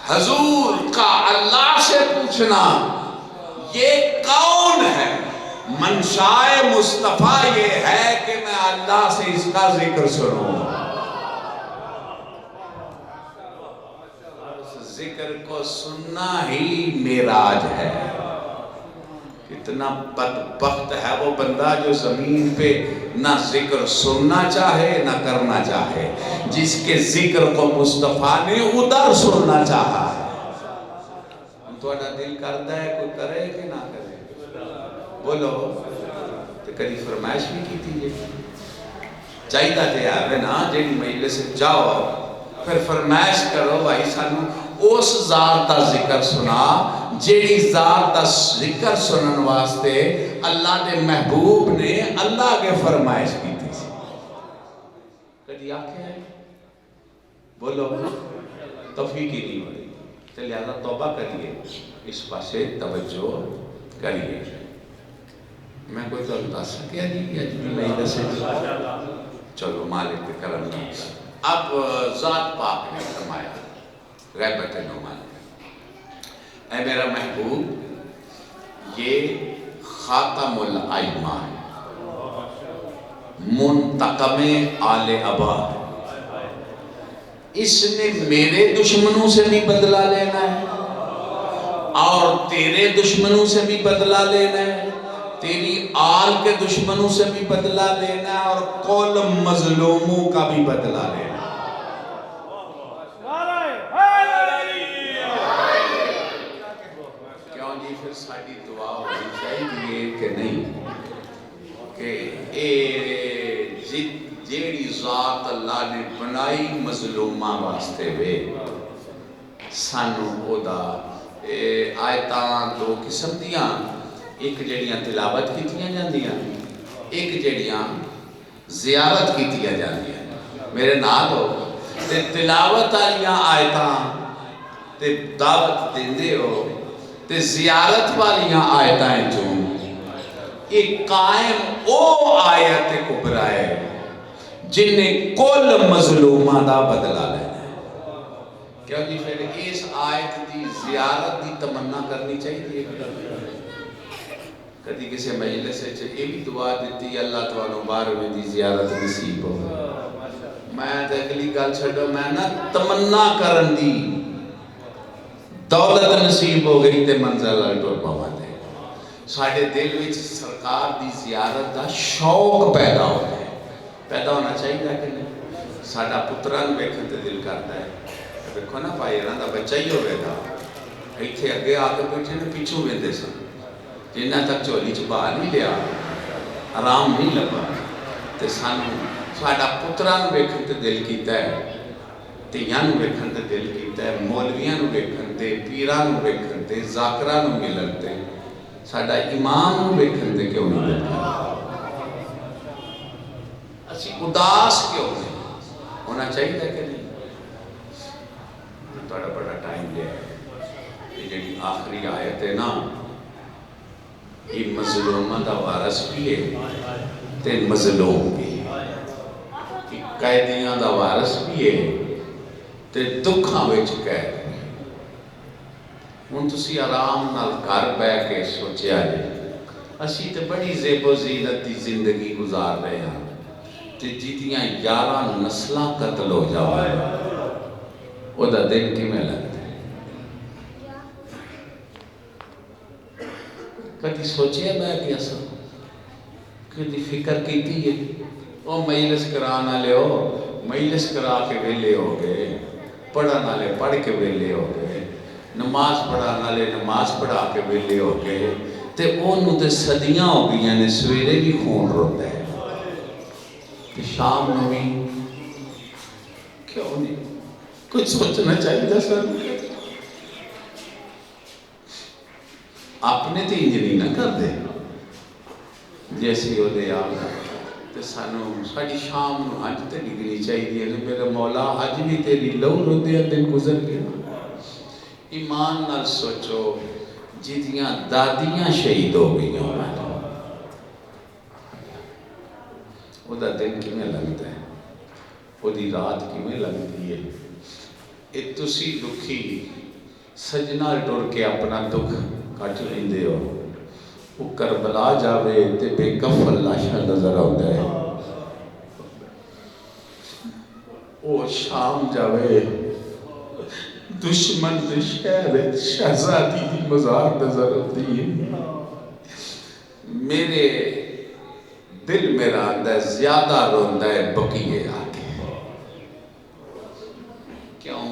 حضور کا اللہ سے پوچھنا یہ کون ہے؟ منشائے مصطفیٰ یہ ہے کہ میں اللہ سے اس کا ذکر سنوں۔ اس ذکر کو سننا ہی معراج ہے۔ کتنا بدبخت ہے وہ بندہ جو زمین پہ نہ ذکر سننا چاہے نہ کرنا چاہے، جس کے ذکر کو مصطفیٰ نے ادھر سننا چاہا ہے۔ تھوڑا دل کرتا ہے کوئی کرے کہ نہ کرے؟ بولو تو کدی فرمائش بھی کی تھی چاہیے تھے آوے نا جیڑی مجلس سے جاؤ پھر فرمائش کرو بھائی سانو اس ذات دا ذکر سنا جیڑی ذات دا ذکر سنن واسطے اللہ دے محبوب نے اللہ کے فرمائش کی تھی۔ کدی آکھے ہے؟ بولو توفیق ہی نہیں ہوئی تو لہذا توبہ کریے، اس پاسے توجہ کریے۔ میں کوئی تو دس سکیا نہیں آج بھی میں دسے چلو مالک کے کرم نہیں۔ اب ذات پاک نے فرمایا غیبت نعمان، اے میرا محبوب یہ خاتم الائمہ ہے، منتقم آل ابا، اس نے میرے دشمنوں سے بھی بدلہ لینا ہے اور تیرے دشمنوں سے بھی بدلہ لینا ہے، تیری آل کے دشمنوں سے بھی بدلہ لینا ہے اور کل مظلوموں کا بھی بدلہ لینا ہے۔ کیوں جی پھر ساری دعا ہونی چاہیے کہ نہیں کہ جیڑی ذات اللہ نے بنائی مظلومہ واسطے وے سانو اودا آیتاں دو قسم دیاں، ایک جڑیاں تلاوت کیتیاں جاندیاں، ایک جڑیاں زیارت کیتیاں جاندیاں۔ میرے نال ہو تے تلاوت والیاں آیتاں تے دعوت دیندے ہو تے زیارت والیاں آیتاں چوں ایک قائم او آیت کبرا ہے جن نے کل مظلومہ دا بدلہ لینا ہے۔ کیوں جی پھر اس آیت دی زیارت دی تمنا کرنی چاہیے؟ کدی کسی مجلس سے یہ بھی دعا دیتی اللہ تعالیٰ 12ویں دی زیارت نصیب ہو۔ میں تے اگلی گل چھڈو، میں نہ تمنا کرن دی دولت نصیب ہو گئی تے منزل ٹر پاواں تے ساڈے دل وچ سرکار دی زیارت دا شوق پیدا ہو جائے، پیدا ہونا چاہیے کہ نہیں؟ ساڈا پتران ویکھن تے دل کردا ہے، دیکھو نا بھائی انہاں دا بچہ ہی ہوے گا، ایتھے اگے آ کے بیٹھے نے پیچھوں ویندے سن، جنہ تک چولی چ باہر نہیں لیا آرام نہیں لگا تے سانو ساڈا پتران ویکھن تے دل کیتا ہے، تیاں نو ویکھن تے دل کیتا ہے، مولویاں نو ویکھن تے، پیراں نو ویکھن تے، ذاکراں نو ملن تے، ساڈا امام نو ویکھن تے کیوں نہیں ویکھن؟ اسی اداس کیوں نہیں ہونا چاہیے کہ نہیں؟ بڑا بڑا ٹائم لیا ہے، یہ جڑی آخری آیت ہے نا یہ مظلومہ دا وارث بھی ہے تے مظلوم بھی ہے، قیدیاں دا وارث بھی ہے تے دکھاں وچ قید۔ ہن تسی آرام نال گھر بیٹھ کے سوچیا جے اسی تے بڑی زیب و زینت دی زندگی گزار رہے ہیں تے جیتیاں 11 نسلاں قتل ہو جاؤ او دا دن کیویں لگتا ہے؟ کدی سوچیا میں کہ اصل کدی فکر کیتی ہے او مجلس کران والے ہو مجلس کرا کے ویلے ہو گئے، پڑھن والے پڑھ کے ویلے ہو گئے، نماز پڑھان والے نماز پڑھا کے ویلے ہو گئے، تے انہوں تے صدیاں ہو گئی نے سویرے بھی خون روتا ہے تے شام میں بھی کیوں نہیں کچھ سوچنا چاہیے سر اپنے تے انجلی نہ کر دے جیسی ہو دے تے سانو ساڑی شام نو اج تے نکلنی چاہیے کہ میرے مولا اج بھی تیری لو رو دے دن گزر گیا ایمان نال سوچو جیدیاں دادیاں شہید ہو گئی ہیں وہ دا دن کیوں لگتا ہے وہ دی رات کیوں لگتی ہے اے تسی دکھی سجنا ٹر کے اپنا دکھ کٹ لیندے ہو وہ کربلا جاوے تے بے کفن لاشا نظر آتا ہے وہ شام جاوے دشمن دے شہر شہزادی دی مزار نظر آتی ہے میرے دل میرا آندہ ہے زیادہ روندہ ہے بقیے آگے کیوں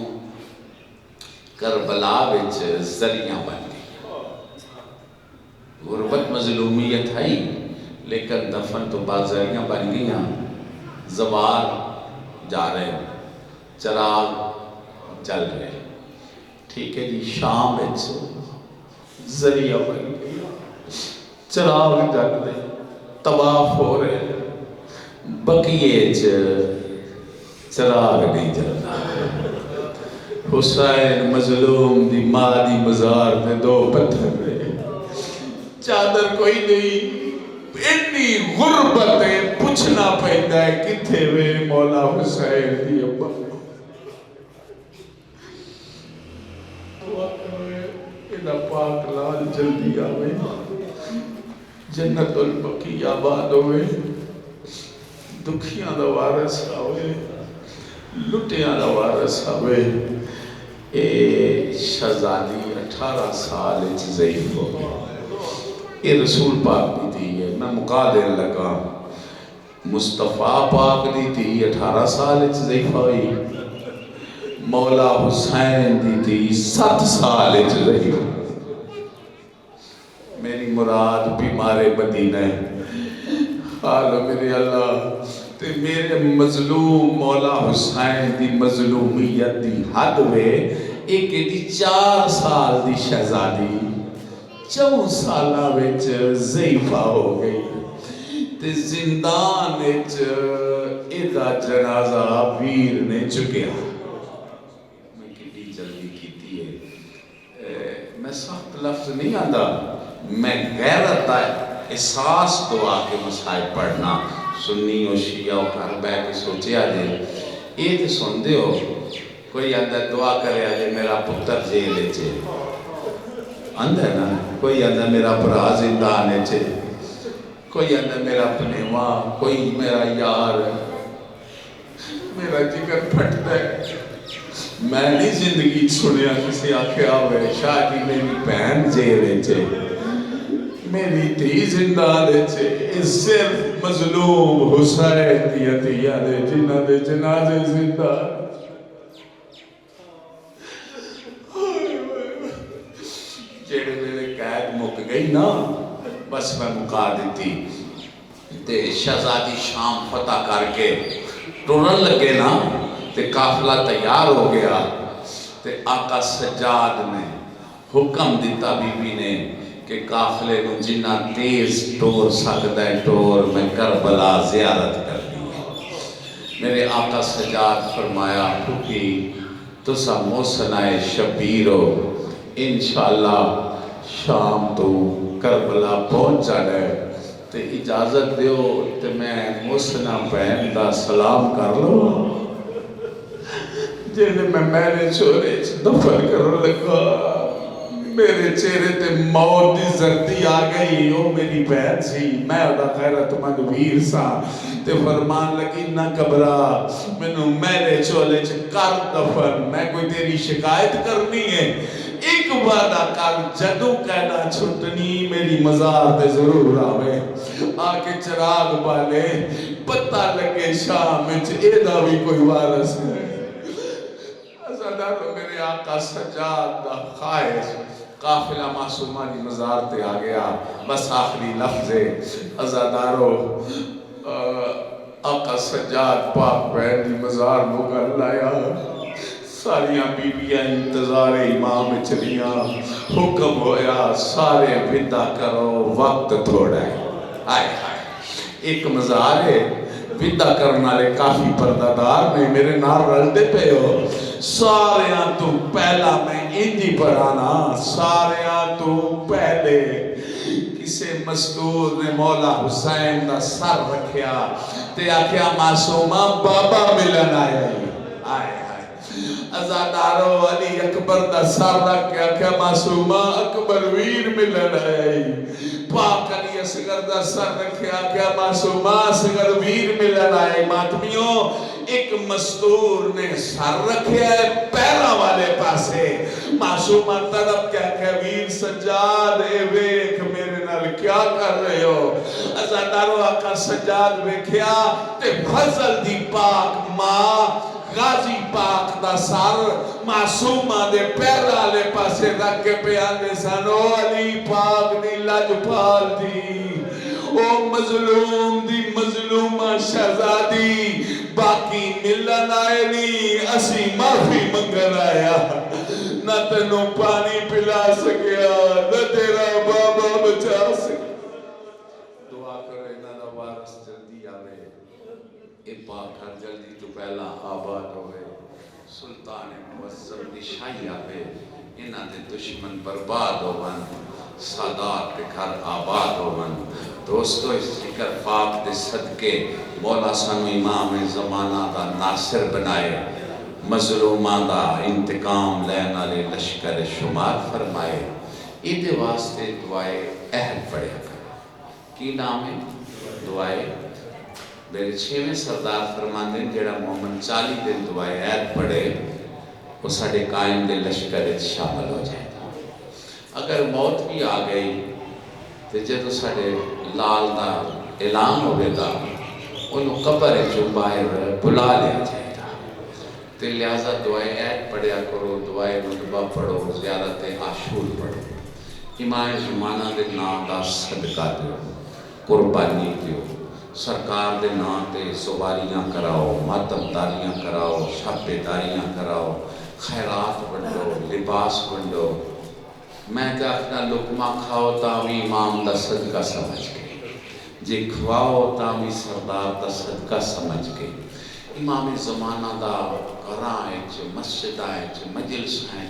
کربلا وچ ذریعہ بن گئی غربت مظلومیت ہے لیکن دفن تو بعد ذریعہ بن گئی زوار جا رہے ہیں چراغ چل رہے ہیں ٹھیک ہے جی شام ذریعہ بن گئی چراغ جل رہے طواف ہو رہے بقیے چراغ نہیں جلنا حسین مظلوم دی ماں دی مزار میں دو پتھر رہے چادر کوئی نہیں اتنی غربت ہے پوچھنا پہندا ہے کتھے وے مولا حسین دی ابا اینا پاک لال جلدی آوے جنت البقی آباد ہوئے دکھیاں دا وارث آوے لٹیاں دا وارث آوے اے شہزادی 18 سال ضعیف ہو گئے اے رسول پاک دی تھی ہے میں مقادر لگا مصطفیٰ پاک دی تھی 18 سال ضعیف ہوئی مولا حسین دی تھی 7 سال ضعیف میری مراد بیمار مدینہ ہے حال میرے اللہ تے میرے مظلوم مولا حسین دی مظلومیت دی حد میں ایک دی 4 سال دی شہزادی 4 سالہ وچ ضعیفہ ہو گئی تے زندان وچ ایدہ جنازہ ویر نے چکیا میں کتنی جلدی کیتی ہے میں سخت لفظ نہیں آندہ میں غیرت احساس دعا کے مسائل پڑھنا سنی و شیعہ و کربہ کے سوچے آجے یہ تو سن دے ہو کوئی اندر دعا کرے آجے میرا پتر جیلے چے اندر نا کوئی اندر میرا برا زندہ آنے چے کوئی اندر میرا پنیواں کوئی میرا یار میرا جگر پھٹتا ہے میں نہیں زندگی چھوڑیا کسی آنکھیں آوے شاہ کی میری بہن جیلے چے میری تھی زندہ دے چھے صرف مظلوم حسین دیا دیا دے جنہ دے جنازے زندہ جیڑے میرے قید مک گئی نا بس میں مکا دیتی تے شہزادی شام فتح کر کے ٹورن لگے نا تے قافلہ تیار ہو گیا تے آقا سجاد نے حکم دیتا بی بی نے کہ قافلے کو جنہ تیز ٹور سکتا ہے ٹور میں کربلا زیارت کر دی میرے آقا سجاد فرمایا پھوکی تو سا موسنائے شبیر ہو انشاءاللہ شام تو کربلا پہنچ جانے تے اجازت دیو تے میں موسنہ بہن دا سلام کر لو جنہیں میں میرے چھوڑے دفن کر لگا میرے چہرے تے موت دی زردی آ گئی وہ میری بہن سی میں ادا خیرت مند ویر سا تے فرمان لگی نہ گھبرا مینوں میرے چولے چ کر دفن میں کوئی تیری شکایت کرنی ہے ایک وعدہ کر جدوں کہنا چھٹنی میری مزار تے ضرور آوے آ کے چراغ بالے پتہ لگے شام وچ ایدا بھی کوئی وارث ہے میرے آقا سجاد دا خواہش قافلہ معصومہ دی مزار تے آ گیا. بس آخری لفظ ہے عزادارو آقا سجاد پاک بہن دی مزار مغل لایا. ساریاں بیبیاں انتظار امام چلیاں. حکم ہویا سارے ودا کرو وقت تھوڑا ہے. آئے آئے ایک مزار ہے ودا کرنا لے کافی پردادار نے میرے نار رلتے پہ ہو. ساریاں تو پہلا میں انجی پڑھانا. ساریاں تو پہلے کسے مستور نے مولا حسین دا سر رکھیا تے آکھیا معصومہ بابا ملن آیا. آئے عزادارو علی اکبر دا سر رکھ کے آکھیا معصومہ اکبر ویر ملن آیا. پاک علی اصغر دا سر رکھے آکھیا معصومہ اصغر ویر ملن آئے. ماتمیوں ایک مستور نے سر رکھے ہے پیرا والے پاسے. معصومہ تڑپ کے آکھیا ویر سجاد اے ویکھ میرے نال کیا کر رہے ہو. عزادارو آقا سجاد ویکھیا تے فضل دی پاک ماں غازی پاک دا سر معصومہ دے پیرا لے پاسے رکھ کے پیانے سانو علی پاک دی لج پال دی. او مظلوم دی مظلومہ شہزادی باقی ملن آئے نہیں اسی معافی منگل آیا. نہ تنوں پانی پلا سکیا نہ تیرا بابا بچا سکیا. دعا کرے نہ دا وارث جلدی آوے. اے پاک ہر جلدی تو پہلا آباد ہوئے. سلطان موظم دی شاہی آوے. انہاں دے دشمن برباد ہوون. سادات دے گھر آباد ہوون. دوستو اس ذکر پاک دے صدقے مولا سانو امام زمانہ دا ناصر بنائے. مظلوماں دا انتقام لین والے لشکر شمار فرمائے. ایدے واسطے دعائے عہد پڑھیا کرو. کی نام ہے دعائے میرے 6ویں سردار فرماندے جیڑا مومن 40 دن دعائے عہد پڑھے وہ ساڑے قائم دے لشکر شامل ہو جائے گا. اگر موت بھی آ گئی تو جدو ساڑے لال دا اعلان ہوئے گا انہوں قبر جو باہر بلا لیا جائے گا. تو لہذا دعائے عہد پڑھیا کرو. دعائے مطبع پڑھو. زیارت عاشور پڑھو. امام زمانہ دے نام دا صدقہ دیو. قربانی دیو. سرکار دے نام تے سواریاں کراؤ. ماتم داریاں کراؤ. شاپے داریاں کراؤ. خیرات بنڈو. لباس بنڈو. میں کہا لقمہ کھاؤ تاوی امام دا صدقہ سمجھ کے. جے کھواؤ تاوی سردار دا صدقہ سمجھ کے. امام زمانہ دا گھراں مسجداں مجلساں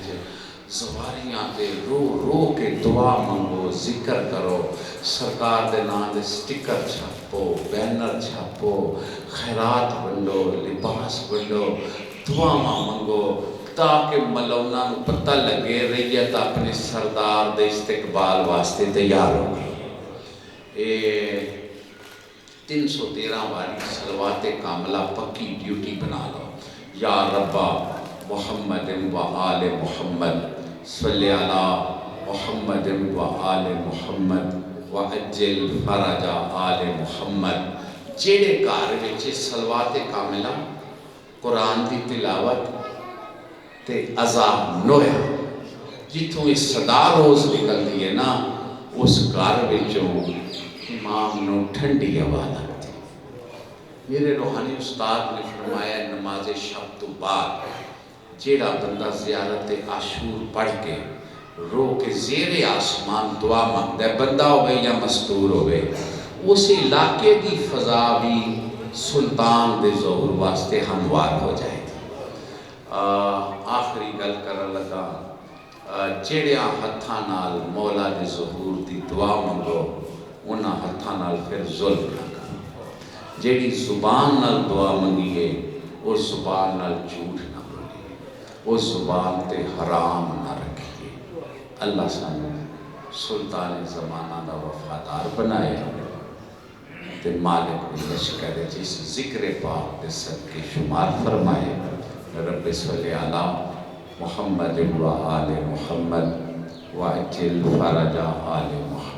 زواریاں تے رو رو کے دعا منگو. ذکر کرو. سرکار دے نام دے سٹکر چھاپو. بینر چھاپو. خیرات بنڈو. لباس بنڈو. دعا منگو تاکہ ملونا نو پتہ لگے ریت اپنے سردار دے استقبال واسطے تیار ہو. 313 والی صلوات کاملہ پکی ڈیوٹی بنا لو. یا ربا محمد و آل محمد صلی علی محمد و آل محمد و اجل فرج آل محمد. جیڑے کار وچ صلوات کاملہ قرآن دی تلاوت تے عذاب نویا جتوں اس صدا روز نکل دیئے نا اس گھر وچوں امام نو ٹھنڈی ہوا لگتی. میرے روحانی استاد نے فرمایا نماز شب تو بعد جیڑا بندہ زیارت عاشور پڑھ کے رو کے زیر آسمان دعا مانگتا ہے بندہ ہوئے یا مستور ہوئے اس علاقے دی فضا بھی سلطان دے ظہور واسطے ہموار ہو جائے گی. آخری گل کر لگا جیڑیاں ہتھاں نال مولا دے ظہور دی دعا منگو انہاں ہتھاں نال پھر ظلم نہ کرو. جیڑی زبان نال دعا منگیے اس زبان نال جھوٹ نہ بولیے. اس زبان تے حرام نہ رکھیے. اللہ سانو سلطان زمانہ دا وفادار بنائے تے مالک لشکر جس ذکر پاک دے صدقے شمار فرمائے. رب صلی علی محمد و آل محمد و اجل فرج آل محمد.